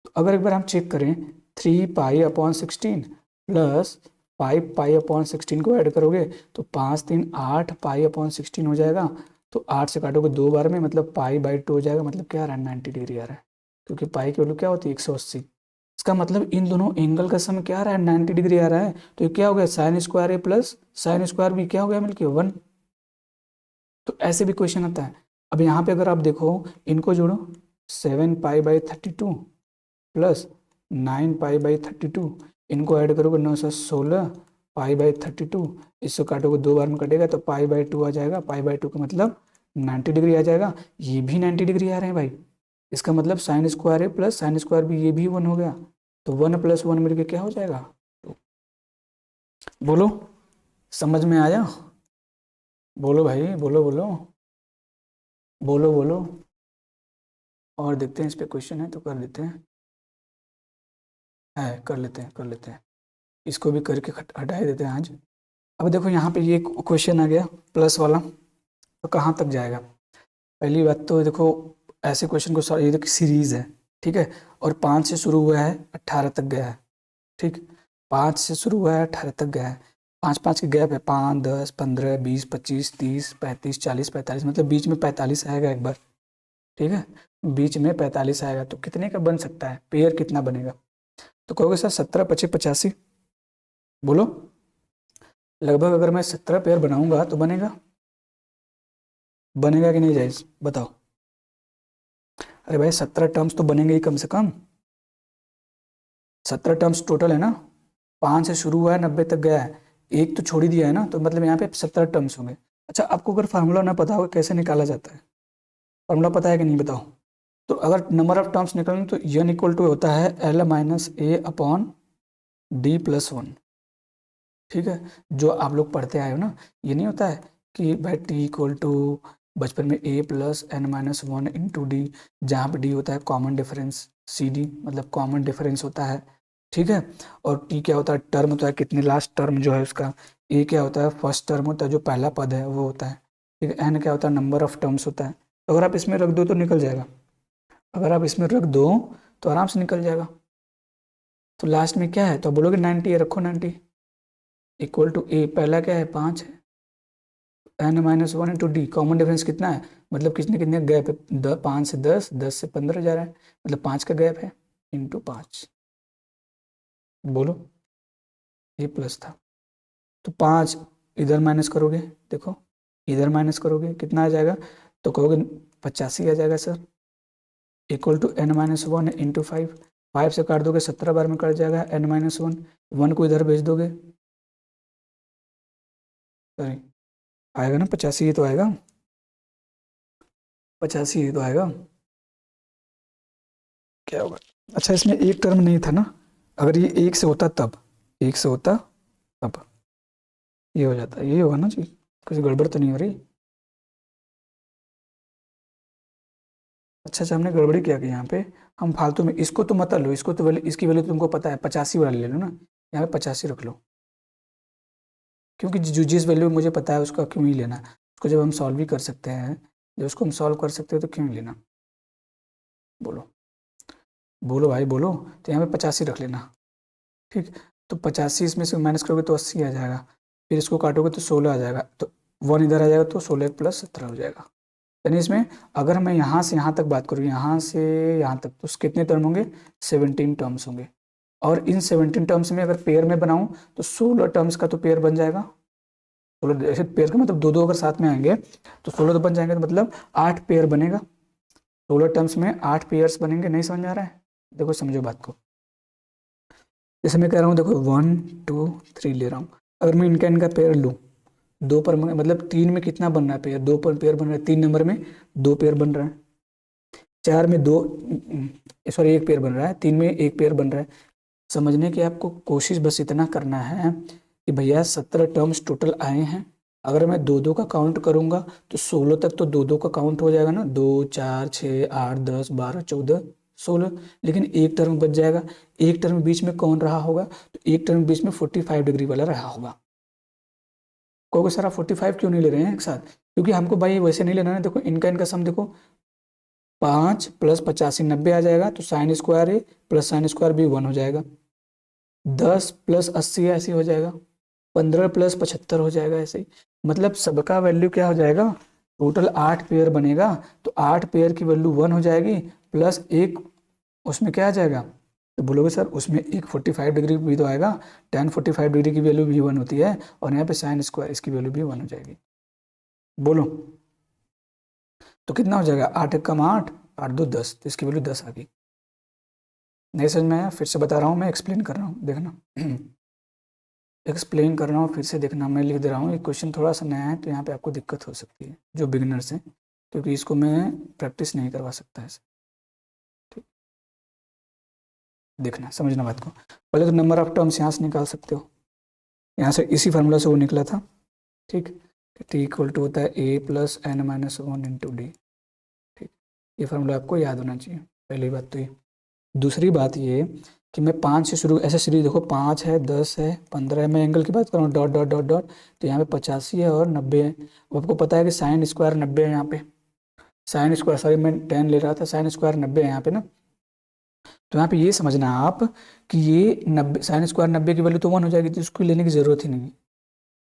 तो अगर एक बार हम चेक करें, 3π/16 प्लस 5π/16 को ऐड करोगे तो 5 3 8π/16 हो जाएगा। तो 8 से काटोगे 2 बार में, मतलब π/2 हो जाएगा। मतलब क्या आ रहा है, 90 डिग्री आ रहा है, क्योंकि पाई की वैल्यू क्या होती है, 180। इसका मतलब इन दोनों एंगल का सम क्या आ रहा है, 90 डिग्री आ रहा है। तो ये क्या हो गया, साइन स्क्वायर ए प्लस साइन स्क्वायर बी क्या हो गया, मिलके 1। तो ऐसे भी क्वेश्चन आता है। अब यहाँ पे अगर आप देखो, इनको जोड़ो, 7π/32 प्लस 9π/32, इनको ऐड करोगे 916 π/32, इससे काटोगे 2 बार में कटेगा तो π/2 आ जाएगा। π/2 का मतलब 90 डिग्री आ जाएगा। ये भी 90 डिग्री आ रहे हैं भाई, इसका मतलब साइन स्क्वायर ए प्लस साइन स्क्वायर भी, ये भी 1 हो गया। तो 1 + 1 मिलके क्या हो जाएगा, बोलो, समझ में आया, बोलो भाई, बोलो बोलो बोलो बोलो। और देखते हैं, इस पे क्वेश्चन है तो कर लेते हैं, है कर लेते हैं, कर लेते हैं, इसको भी करके हटा ही देते हैं आज। अब देखो यहाँ पे ये क्वेश्चन आ गया प्लस वाला, तो कहाँ तक जाएगा। पहली बात तो देखो, ऐसे क्वेश्चन को ये देखो सीरीज है, ठीक है, और 5 से शुरू हुआ है 18 तक गया है। ठीक, 5 से शुरू हुआ है 18 तक गया है, 5 5 के गैप है, 5 10 15 20 25 30 35 40 45, मतलब बीच में 45 आएगा एक बार। ठीक है, बीच में 45 आएगा, तो कितने का बन सकता है, पेयर कितना बनेगा। तो कहोगे सर 17 25 85, बोलो, लगभग अगर मैं 17 पेयर बनाऊंगा तो बनेगा, बनेगा कि नहीं जायज, बताओ। अरे भाई 17 टर्म्स तो बनेंगे ही कम से कम, 17 टर्म्स टोटल है ना, 5 से शुरू हुआ है 90 तक गया है, एक तो छोड़ ही दिया है ना, तो मतलब यहाँ पे 17 टर्म्स होंगे। अच्छा, आपको अगर फार्मूला ना पता हो कैसे निकाला जाता है, फार्मूला पता है कि नहीं बताओ। तो अगर नंबर ऑफ टर्म्स निकलें तो n इक्वल टू होता है L-A/D+1। ठीक है, जो आप लोग पढ़ते आए हो ना, ये नहीं होता है कि भाई t इक्वल टू बचपन में a + n-1 इंटू डी, जहाँ पे d होता है कॉमन डिफरेंस, CD मतलब कॉमन डिफरेंस होता है। ठीक है, और t क्या होता है, टर्म होता है, कितने लास्ट टर्म जो है उसका। a क्या होता है, फर्स्ट टर्म होता है, जो पहला पद है वो होता है। ठीक है, n क्या होता है, नंबर ऑफ टर्म्स होता है। तो अगर आप इसमें रख दो तो निकल जाएगा, अगर आप इसमें रख दो तो आराम से निकल जाएगा। तो लास्ट में क्या है, तो बोलोगे 90 है, रखो 90 इक्वल टू a, पहला क्या है 5 है, n-1 into D, common difference कितना है, मतलब कितने कितने गैप है, 5 से 10, 10 से 15 जा रहा है, मतलब 5 का गैप है, इंटू 5, बोलो, ये प्लस था। तो 5 इधर माइनस करोगे, देखो इधर माइनस करोगे कितना आ जाएगा, तो कहोगे 85 आ जाएगा sir, equal to n-1 into 5, 5 से काट दोगे 17 बार में कट जाएगा n-1, 1 को इधर भेज दोगे, सॉरी आएगा ना 85, ये तो आएगा 85, ये तो आएगा, क्या होगा। अच्छा, इसमें एक टर्म नहीं था ना, अगर ये एक से होता तब, एक से होता तब ये हो जाता, ये होगा ना जी, कुछ गड़बड़ तो नहीं हो रही। अच्छा, हमने गड़बड़ी क्या की यहाँ पे, हम फालतू में, इसको तो मत लो, इसको तो वैल्यू, इसकी वैल्यू तुमको पता है, 85 वाला ले लो ना, यहाँ पे 85 रख लो, क्योंकि जो जिस वैल्यू मुझे पता है उसका क्यों ही लेना, उसको जब हम सॉल्व भी कर सकते हैं, जब उसको हम सॉल्व कर सकते हैं तो क्यों ही लेना, बोलो, बोलो भाई बोलो। तो यहाँ पे 85 रख लेना। ठीक, तो 85 इसमें से माइनस करोगे तो 80 आ जाएगा, फिर इसको काटोगे तो 16 आ जाएगा, तो 1 इधर आ जाएगा, तो 16 + 17 हो जाएगा। यानी इसमें अगर मैं यहाँ से यहाँ तक बात करूँ, यहाँ से यहाँ तक, तो कितने टर्म होंगे, 17 टर्म्स होंगे। और इन 17 टर्म्स में अगर पेयर में बनाऊं तो 16 टर्म्स का तो पेयर बन जाएगा। 16 ऐसे पेयर का मतलब दो दो अगर साथ में आएंगे तो 16 तो बन जाएंगे, तो मतलब 8 पेयर बनेगा। 16 टर्म्स में 8 पेयर्स बनेंगे। नहीं समझ में आ रहा है? देखो समझो बात को। जैसे मैं कह रहा हूँ, देखो 1 2 3 ले रहा हूँ। अगर मैं इनका पेयर लूँ, दो पर मतलब 3 में कितना बन रहा है पेयर? 2 पर पेयर बन रहा है। 3 नंबर में 2 पेयर बन रहा है। 4 में 2, सॉरी 1 पेयर बन रहा है। 3 में 1 पेयर बन रहा है। समझने की आपको कोशिश बस इतना करना है कि भैया 17 टर्म्स टोटल आए हैं। अगर मैं दो दो का काउंट करूंगा तो 16 तक तो दो दो का काउंट हो जाएगा ना, 2 4 6 8 10 12 14 16। लेकिन एक टर्म बच जाएगा। एक टर्म बीच में कौन रहा होगा? तो एक टर्म बीच में 45 डिग्री वाला रहा होगा। कहोगे सर आप 45 क्यों नहीं ले रहे हैं एक साथ? क्योंकि हमको भाई वैसे नहीं लेना है। देखो इनका सम देखो, 5 प्लस 85 90 आ जाएगा, तो साइन स्क्वायर ए प्लस साइन स्क्वायर बी 1 हो जाएगा। 10 प्लस 80 ऐसे हो जाएगा। 15 प्लस 75 हो जाएगा ऐसे ही। मतलब सबका वैल्यू क्या हो जाएगा? टोटल 8 पेयर बनेगा, तो 8 पेयर की वैल्यू 1 हो जाएगी, प्लस एक उसमें क्या आ जाएगा? तो बोलोगे सर उसमें एक 45 डिग्री भी तो आएगा। tan 45 डिग्री की वैल्यू भी 1 होती है, और यहाँ पे साइन स्क्वायर इसकी वैल्यू भी 1 हो जाएगी। बोलो तो कितना हो जाएगा? 8 एक कम 8, 8 2 10, तो इसकी वैल्यू 10 आ गई। नहीं समझ में आया? फिर से बता रहा हूँ, मैं एक्सप्लेन कर रहा हूँ, देखना। एक्सप्लेन कर रहा हूँ, फिर से देखना। मैं लिख दे रहा हूँ, ये क्वेश्चन थोड़ा सा नया है तो यहाँ पे आपको दिक्कत हो सकती है जो बिगिनर्स हैं, क्योंकि इसको मैं प्रैक्टिस नहीं करवा सकता ऐसे। ठीक, देखना, समझना बात को। पहले तो नंबर ऑफ टर्म्स यहाँ से निकाल सकते हो। यहाँ से इसी फार्मूला से वो निकला था। ठीक, टी इक्वल टू होता है a plus n minus 1 into d. ठीक, ये फार्मूला आपको याद होना चाहिए। पहली बात तो ये। दूसरी बात ये कि मैं 5 से शुरू, ऐसे सीरीज देखो 5 है 10 है 15 है। मैं एंगल की बात कर रहा हूँ, डॉट डॉट डॉट डॉट, तो यहाँ पे 85 है और 90 है। अब आपको पता है कि साइन स्क्वायर 90 है यहाँ पे। साइन स्क्वायर, सॉरी मैं 10 ले रहा था, साइन स्क्वायर 90 है यहाँ पे ना। तो यहाँ पे ये समझना आप कि ये 90 साइन स्क्वायर 90 की वैल्यू तो 1 हो जाएगी, तो इसको लेने की जरूरत ही नहीं है।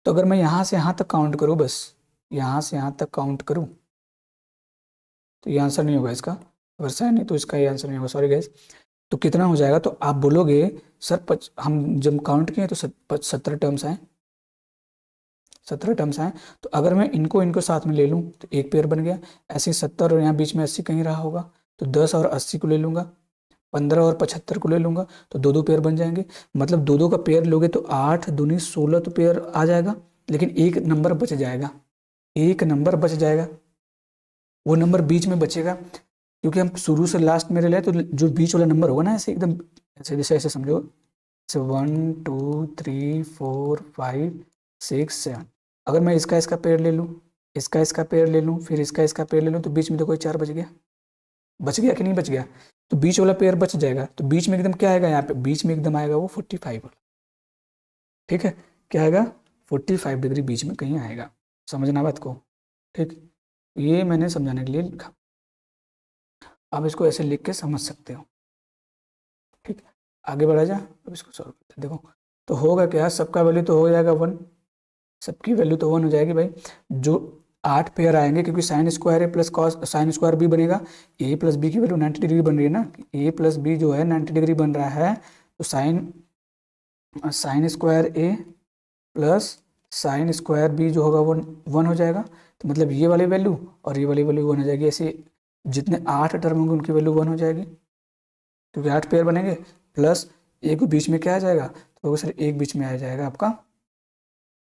तो अगर मैं यहाँ से यहाँ तक काउंट करूँ, बस यहाँ से यहाँ तक काउंट करूँ, तो ये आंसर नहीं होगा इसका। अगर साइन है तो इसका ये आंसर नहीं होगा, सॉरी गाइस। तो कितना हो जाएगा? तो आप बोलोगे सर हम जब काउंट किए तो 17 टर्म्स आए। 17 टर्म्स आए, तो अगर मैं इनको इनको साथ में ले लूँ तो एक पेयर बन गया। ऐसे 70 और यहाँ बीच में 80 कहीं रहा होगा, तो 10 और 80 को ले लूँगा, 15 और 75 को ले लूँगा, तो दो दो पेयर बन जाएंगे। मतलब दो दो का पेयर लोगे तो 8 दूनी 16 तो पेयर आ जाएगा। लेकिन एक नंबर बच जाएगा, एक नंबर बच जाएगा। वो नंबर बीच में बचेगा, क्योंकि हम शुरू से लास्ट में ले रहे, तो जो बीच वाला नंबर होगा ना, ऐसे एकदम ऐसे, जैसे ऐसे समझो, जैसे 1 2 3 4 5 6 7। अगर मैं इसका पेयर ले लूँ, इसका पेयर ले लूँ, फिर इसका पेयर ले लूँ, तो बीच में तो कोई 4 बच गया। बच गया कि नहीं बच गया? तो बीच वाला पेयर बच जाएगा, तो बीच में एकदम क्या आएगा? यहाँ पे बीच में एकदम आएगा वो 45 वाला। ठीक है, क्या आएगा? 45 डिग्री बीच में कहीं आएगा। समझना बात को। ठीक, ये मैंने समझाने के लिए लिखा। आप इसको ऐसे लिख के समझ सकते हो। ठीक, आगे बढ़ा जा। अब इसको सॉल्व करते हैं। देखो तो होगा क्या, सबका वैल्यू तो हो जाएगा 1, सबकी वैल्यू तो 1 हो जाएगी भाई। जो 8 पेयर आएंगे, क्योंकि साइन स्क्वायर है plus cos sine square B बनेगा। ए प्लस बी की वैल्यू 90 डिग्री बन रही है ना, ए प्लस बी जो है 90 डिग्री बन रहा है, तो साइन साइन स्क्वायर ए प्लस साइन स्क्वायर बी जो होगा वो 1 हो जाएगा। तो मतलब ये वाली वैल्यू और ये वाली वैल्यू 1 हो जाएगी। ऐसे जितने 8 टर्म होंगे उनकी वैल्यू 1 हो जाएगी, क्योंकि 8 पेयर बनेंगे। प्लस एक बीच में क्या आ जाएगा? तो सर एक बीच में आ जाएगा आपका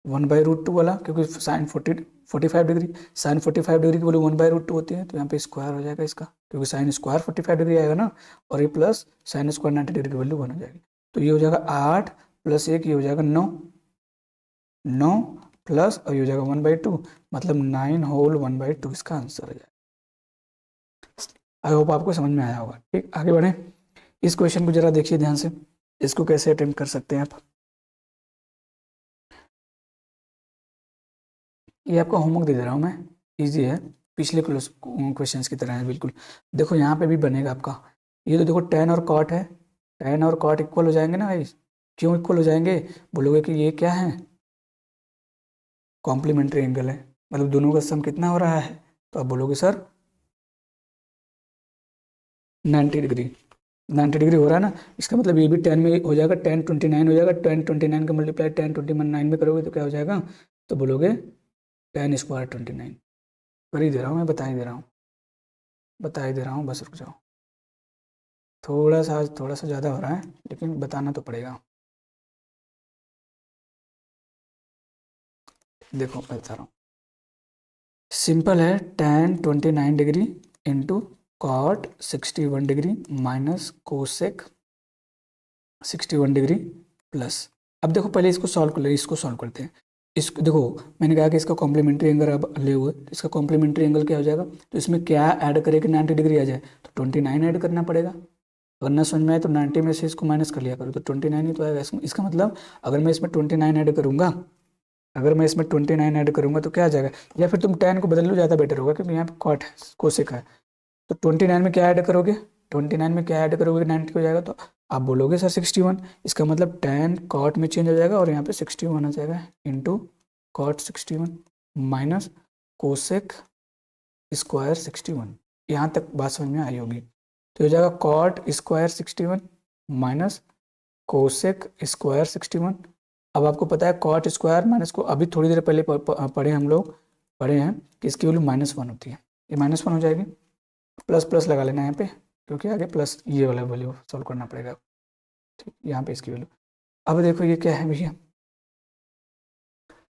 1/√2 वाला, क्योंकि साइन 45 डिग्री, साइन 45 डिग्री की वैल्यू 1/√2 होती है, तो यहाँ पे स्क्वायर हो जाएगा इसका, क्योंकि साइन स्क्वायर 45 डिग्री आएगा ना, और ये प्लस साइन स्क्वायर 90 डिग्री की वैल्यू 1 हो जाएगी। तो ये हो जाएगा 8 प्लस 1, ये हो जाएगा 9, 9 प्लस, और ये हो जाएगा 1/2, मतलब 9 होल 1/2 इसका आंसर हो जाएगा। आई होप आपको समझ में आया होगा। ठीक, आगे बढ़े। इस क्वेश्चन को जरा देखिए ध्यान से, इसको कैसे अटेम्प्ट कर सकते हैं आप। ये आपका होमवर्क दे रहा हूँ मैं, इजी है, पिछले क्वेश्चंस की तरह है बिल्कुल। देखो यहाँ पे भी बनेगा आपका। ये तो देखो tan और cot है, tan और cot इक्वल हो जाएंगे ना भाई। क्यों इक्वल हो जाएंगे? बोलोगे कि ये क्या है? कॉम्प्लीमेंट्री एंगल है, मतलब दोनों का सम कितना हो रहा है? तो आप बोलोगे सर 90 डिग्री। 90 डिग्री हो रहा है ना, इसका मतलब ये भी 10 में हो जाएगा, 10 29 हो जाएगा, 10 29 का मल्टीप्लाई 10 29 में करोगे तो क्या हो जाएगा, तो बोलोगे 10^29। कर ही दे रहा हूँ मैं, बता ही दे रहा हूँ, बता ही दे रहा हूँ, बस रुक जाओ। थोड़ा सा ज़्यादा हो रहा है लेकिन बताना तो पड़ेगा। देखो मैं बता रहा हूँ, सिंपल है, 10 29 degree into cot 61 degree minus cosec 61 degree plus. अब देखो पहले इसको सॉल्व कर ले, इसको सॉल्व करते हैं। इसको देखो, मैंने कहा कि इसका कॉम्प्लीमेंट्री एंगल अब ले हुए, तो इसका कॉम्प्लीमेंट्री एंगल क्या हो जाएगा, तो इसमें क्या ऐड करे कि 90 डिग्री आ जाए, तो 29 ऐड करना पड़ेगा। अगर ना समझ में आए तो 90 में से इसको माइनस कर लिया करो, तो 29 ही तो आएगा। इसका मतलब अगर मैं इसमें 29 ऐड करूँगा, अगर मैं इसमें 29 ऐड करूँगा तो क्या आ जाएगा, या फिर तुम 10 को बदल लो, ज़्यादा बेटर होगा क्योंकि यहाँ पे कॉट है, कोसेक है। तो 29 में क्या ऐड करोगे, 29 में क्या ऐड करोगे 90 हो जाएगा, तो आप बोलोगे सर 61। इसका मतलब 10 कॉट में चेंज हो जाएगा और यहाँ पे 61 आ जाएगा, into cot 61 minus cosec square 61। यहाँ तक बात समझ में आई होगी। तो हो जाएगा cot square 61 minus cosec square 61। अब आपको पता है कॉट स्क्वायर माइनस को अभी थोड़ी देर पहले पढ़े हम लोग, पढ़े हैं कि इसकी वैल्यू -1 होती है, ये -1 हो जाएगी। प्लस प्लस लगा लेना यहाँ पे, क्योंकि आगे प्लस ये वाला वैल्यू सॉल्व करना पड़ेगा। ठीक, यहाँ पे इसकी वैल्यू। अब देखो ये क्या है भैया,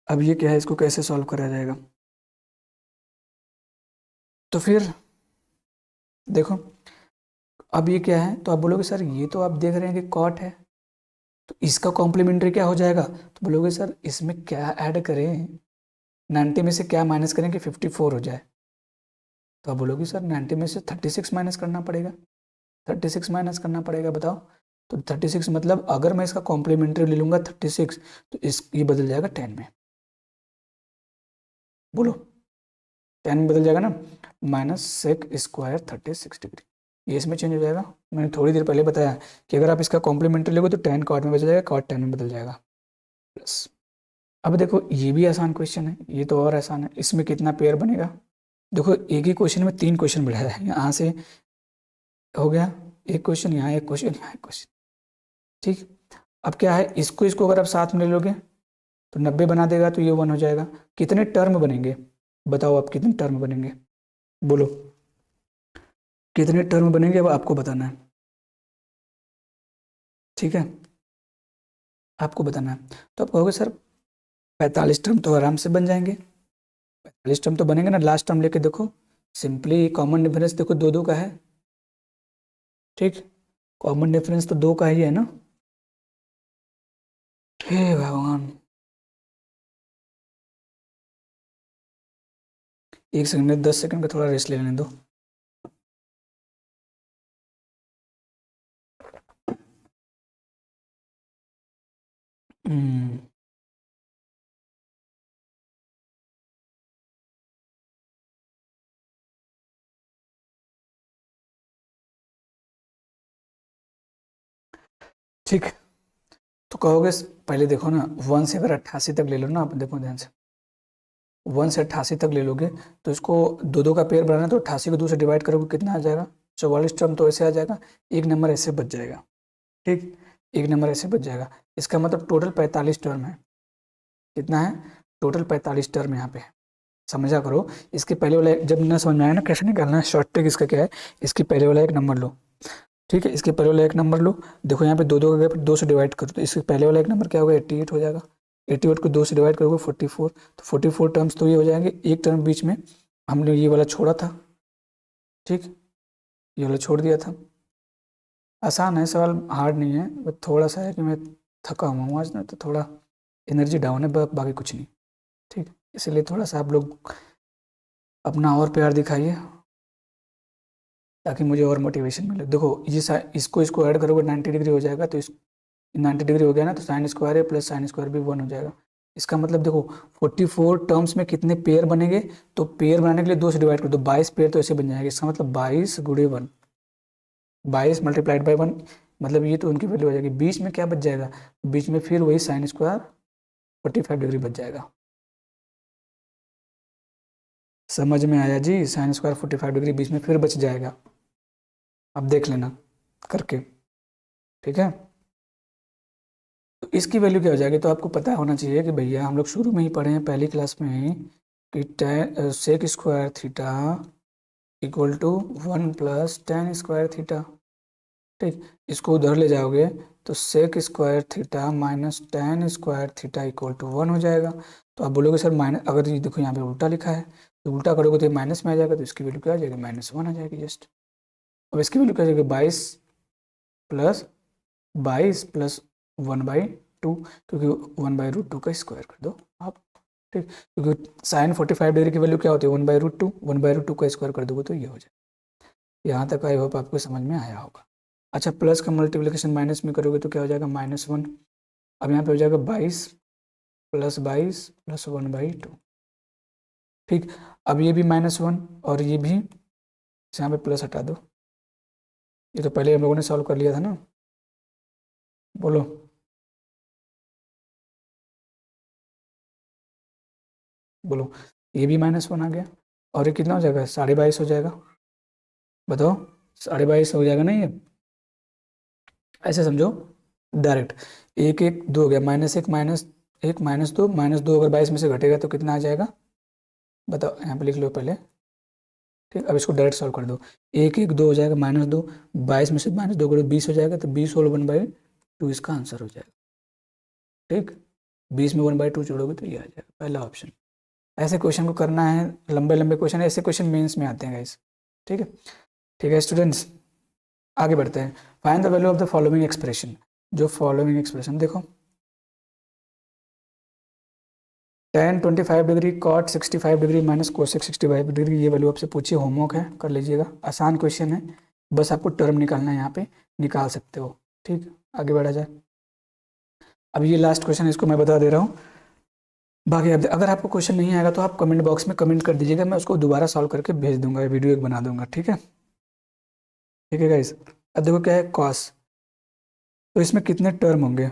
अब ये क्या है, इसको कैसे सॉल्व करा जाएगा, तो फिर देखो अब ये क्या है, तो आप बोलोगे सर ये तो आप देख रहे हैं कि कॉट है, तो इसका कॉम्प्लीमेंट्री क्या हो जाएगा, तो बोलोगे सर इसमें क्या ऐड करें, 90 में से क्या माइनस करें कि 54 हो जाए, तो आप बोलोगे सर 90 में से 36 माइनस करना पड़ेगा, 36 माइनस करना पड़ेगा, बताओ। तो 36 मतलब अगर मैं इसका कॉम्प्लीमेंट्री ले लूँगा 36, तो इस ये बदल जाएगा 10 में, बोलो 10 में बदल जाएगा ना, माइनस सेक स्क्वायर 36 डिग्री, ये इसमें चेंज हो जाएगा। मैंने थोड़ी देर पहले बताया कि अगर आप इसका कॉम्प्लीमेंट्री लोगे तो 10 कॉट में बदल जाएगा, कॉट 10 में बदल जाएगा प्लस। अब देखो ये भी आसान क्वेश्चन है, ये तो और आसान है, इसमें कितना पेयर बनेगा, देखो एक ही क्वेश्चन में 3 क्वेश्चन बढ़ाया है, यहाँ से हो गया एक क्वेश्चन, यहाँ एक क्वेश्चन, यहाँ एक क्वेश्चन, ठीक। अब क्या है, इसको इसको अगर आप साथ में ले लोगे तो 90 बना देगा, तो ये 1 हो जाएगा। कितने टर्म बनेंगे, बताओ आप कितने टर्म बनेंगे, बोलो कितने टर्म बनेंगे, अब आपको बताना है, ठीक है, आपको बताना है। तो आप कहोगे सर 45 टर्म तो आराम से बन जाएंगे, 45 टर्म तो बनेंगे ना, लास्ट टर्म लेके देखो, सिंपली कॉमन डिफरेंस देखो 2 2 का है, ठीक, कॉमन डिफरेंस तो 2 का ही है ना, हे भगवान, एक सेकंड, 10 सेकंड का थोड़ा रेस्ट ले लेने दो। हम्म, ठीक, तो कहोगे पहले देखो ना, 1 से अगर 88 तक ले लो ना, आप देखो ध्यान से, 1 से 88 तक ले लोगे तो इसको 2 2 का पेयर बनाना, तो 88 को 2 से डिवाइड करोगे कितना आ जाएगा, 44 टर्म तो ऐसे आ जाएगा, एक नंबर ऐसे बच जाएगा, ठीक, एक नंबर ऐसे बच जाएगा। इसका मतलब टोटल 45 टर्म है, कितना है, टोटल 45 टर्म यहाँ पे है। समझा करो, इसके पहले वाला जब ना समझ में आया ना कैसे निकालना है, शॉर्ट ट्रिक इसका क्या है, इसके पहले वाला एक नंबर लो, ठीक है, इसके पहले वाला एक नंबर लो, देखो यहाँ पे 2 2 का गया, 2 से डिवाइड करो, तो इसके पहले वाला एक नंबर क्या होगा, 88 हो जाएगा, 88 को 2 से डिवाइड करोगे 44, तो 44 टर्म्स तो ये हो जाएंगे, एक टर्म बीच में हमने ये वाला छोड़ा था, ठीक, ये वाला छोड़ दिया था। आसान है सवाल, हार्ड नहीं है, बस थोड़ा सा है कि मैं थका हुआ हूँ आज ना, तो थोड़ा एनर्जी डाउन है, बाकी कुछ नहीं, ठीक, इसलिए थोड़ा सा आप लोग अपना और प्यार दिखाइए ताकि मुझे और मोटिवेशन मिले। देखो ये इसको इसको ऐड करोगे 90 डिग्री हो जाएगा, तो इस 90 डिग्री हो गया ना, तो साइन स्क्वायर है प्लस साइन स्क्वायर भी 1 हो जाएगा। इसका मतलब देखो 44 टर्म्स में कितने पेयर बनेंगे, तो पेयर बनाने के लिए 2 से डिवाइड कर दो, 22 पेयर तो ऐसे बन जाएंगे, इसका मतलब 22 गुणे 1, 22 मल्टीप्लाइड बाई 1, मतलब ये तो उनकी वैल्यू हो जाएगी। बीच में क्या बच जाएगा, बीच में फिर वही साइन स्क्वायर 45 डिग्री बच जाएगा। समझ में आया जी, साइन स्क्वायर 45 डिग्री बीच में फिर बच जाएगा, अब देख लेना। करके, ठीक है। तो इसकी वैल्यू क्या हो जाएगी, तो आपको पता होना चाहिए कि भैया हम लोग शुरू में ही पढ़े हैं पहली क्लास में ही कि sec square theta equal to 1 plus tan square theta, ठीक। इसको उधर ले जाओगे तो sec square theta minus tan square theta equal to 1 हो जाएगा। तो आप बोलोगे सर माइनस, अगर ये देखो यहाँ पे उल्टा लिखा है तो उल्टा करोगे तो ये माइनस में आ जाएगा, तो इसकी वैल्यू क्या आ जाएगी, -1 आ जाएगी जस्ट। अब इसकी वैल्यू क्या आ जाएगी, 22 प्लस 1/2, क्योंकि 1/√2 का स्क्वायर कर दो आप, ठीक। क्योंकि साइन 45 डिग्री की वैल्यू क्या होती है, 1/√2, 1/√2 का स्क्वायर कर दोगे तो ये हो जाए। यहाँ तक आई होप आपको समझ में आया होगा। अच्छा, प्लस का मल्टीप्लिकेशन माइनस में करोगे तो क्या हो जाएगा, -1। अब यहाँ पे हो जाएगा 22 प्लस 1/2, ठीक। अब ये भी -1 और ये भी, यहाँ पे प्लस हटा दो, ये तो पहले हम लोगों ने सॉल्व कर लिया था ना, बोलो। बोलो, ये भी -1 आ गया और ये कितना हो जाएगा, 22.5 हो जाएगा। बताओ, 22.5 हो जाएगा ना ये, ऐसे समझो डायरेक्ट। एक एक दो हो गया, -1 -1 -2 अगर 22 में से घटेगा तो कितना आ जाएगा, बताओ, यहाँ पे लिख लो पहले, ठीक। अब इसको डायरेक्ट सॉल्व कर दो, एक एक दो हो जाएगा, -2, 22 में से -2 करो 20 हो जाएगा, तो 20 होल 1/2 इसका आंसर हो जाएगा, ठीक। 20 में 1/2 जोड़ोगे तो ये आ जाएगा पहला ऑप्शन। ऐसे क्वेश्चन को करना है, लंबे लंबे क्वेश्चन, ऐसे क्वेश्चन मेंस में आते हैं गाइस, ठीक है। ठीक है स्टूडेंट्स, आगे बढ़ते हैं। Find the value of the following expression. जो फॉलोइंग एक्सप्रेशन देखो, tan 25 degree, cot 65 degree minus cosec 65 degree, ये वैल्यू आपसे पूछिए, होमवर्क है, कर लीजिएगा, आसान क्वेश्चन है, बस आपको टर्म निकालना है, यहाँ पे निकाल सकते हो, ठीक। आगे बढ़ा जाए। अब ये लास्ट क्वेश्चन है, इसको मैं बता दे रहा हूँ, बाकी अगर आपको क्वेश्चन नहीं आएगा तो आप कमेंट बॉक्स में कमेंट कर दीजिएगा, मैं उसको दोबारा सॉल्व करके भेज दूंगा, वीडियो एक बना दूंगा, ठीक है। ठीक है गाइस, अब देखो क्या है कॉस, तो इसमें कितने टर्म होंगे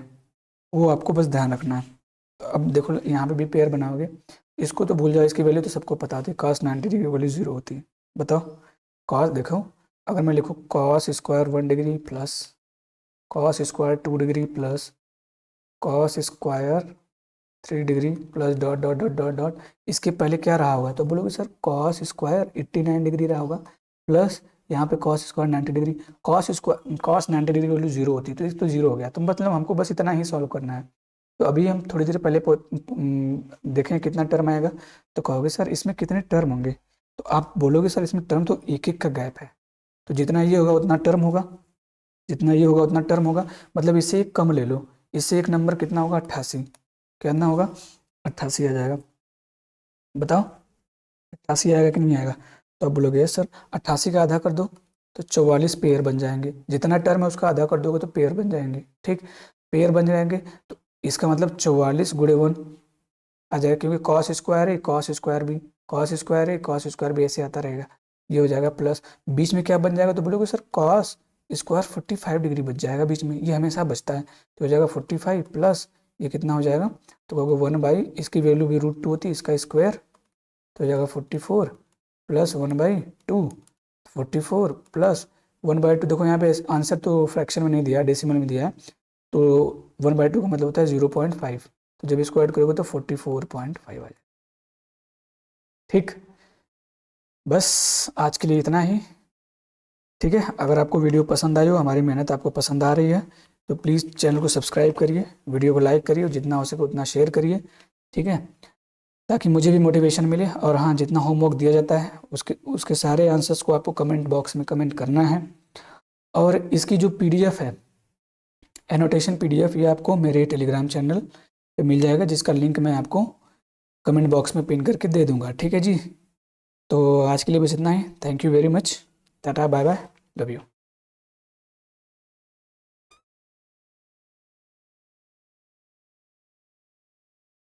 वो आपको बस ध्यान रखना है। तो अब देखो यहाँ पे भी पेयर बनाओगे, इसको तो भूल जाओ, इसकी वैल्यू तो सबको पता होती है, cos 90 डिग्री की वैल्यू 0 होती है। बताओ, cos देखो, अगर मैं लिखूँ cos square 1 degree plus cos square 2 degree plus cos square 3 degree plus dot dot dot dot dot, इसके पहले क्या रहा होगा, तो बोलोगे सर cos स्क्वायर 89 डिग्री रहा होगा, प्लस यहाँ पे cos square 90 degree, cos 90 degree की वैल्यू 0 होती है, तो इस तो 0 हो गया, तो मतलब हमको बस इतना ही सॉल्व करना है। तो अभी हम थोड़ी देर पहले देखें कितना टर्म आएगा, तो कहोगे सर इसमें कितने टर्म होंगे, तो आप बोलोगे सर इसमें टर्म तो एक एक का गैप है, तो जितना ये होगा उतना टर्म होगा, जितना ये होगा उतना टर्म होगा, मतलब इससे एक कम ले लो, इससे एक नंबर कितना होगा, 88, कितना होगा, 88 आ जाएगा। बताओ 88 आएगा कि नहीं आएगा, तो आप बोलोगे सर 88 का आधा कर दो तो 44 पेयर बन जाएंगे, जितना टर्म है उसका आधा कर दोगे तो पेयर बन जाएंगे, ठीक। पेयर बन जाएंगे तो इसका मतलब 44 गुणे 1 आ जाएगा, क्योंकि कॉस स्क्वायर है, कॉस स्क्वायर भी, कॉस स्क्वायर है, कॉस स्क्वायर भी ऐसे आता रहेगा, ये हो जाएगा प्लस, बीच में क्या बन जाएगा, तो बोलोगे सर कॉस स्क्वायर 45 डिग्री बच जाएगा बीच में, ये हमेशा बचता है, तो हो जाएगा 45 प्लस ये कितना हो जाएगा, तो कहोगे 1/, इसकी वैल्यू भी √2 होती है, इसका स्क्वायर, तो हो जाएगा 44 प्लस 1/2, 44 प्लस 1/2, देखो यहाँ पे आंसर तो फ्रैक्शन में नहीं दिया, डेसिमल में दिया है, तो 1/2 का मतलब होता है 0.5, तो जब इसको ऐड करोगे तो 44.5 आ जाएगा, ठीक। बस आज के लिए इतना ही, ठीक है। अगर आपको वीडियो पसंद आई हो, हमारी मेहनत आपको पसंद आ रही है, तो प्लीज़ चैनल को सब्सक्राइब करिए, वीडियो को लाइक करिए, जितना हो सके उतना शेयर करिए, ठीक है, ताकि मुझे भी मोटिवेशन मिले। और हाँ, जितना होमवर्क दिया जाता है उसके सारे आंसर्स को आपको कमेंट बॉक्स में कमेंट करना है। और इसकी जो PDF है, एनोटेशन PDF, ये आपको मेरे टेलीग्राम चैनल पे मिल जाएगा, जिसका लिंक मैं आपको कमेंट बॉक्स में पिन करके दे दूंगा, ठीक है जी। तो आज के लिए बस इतना ही, thank you very much, tata bye bye, love you.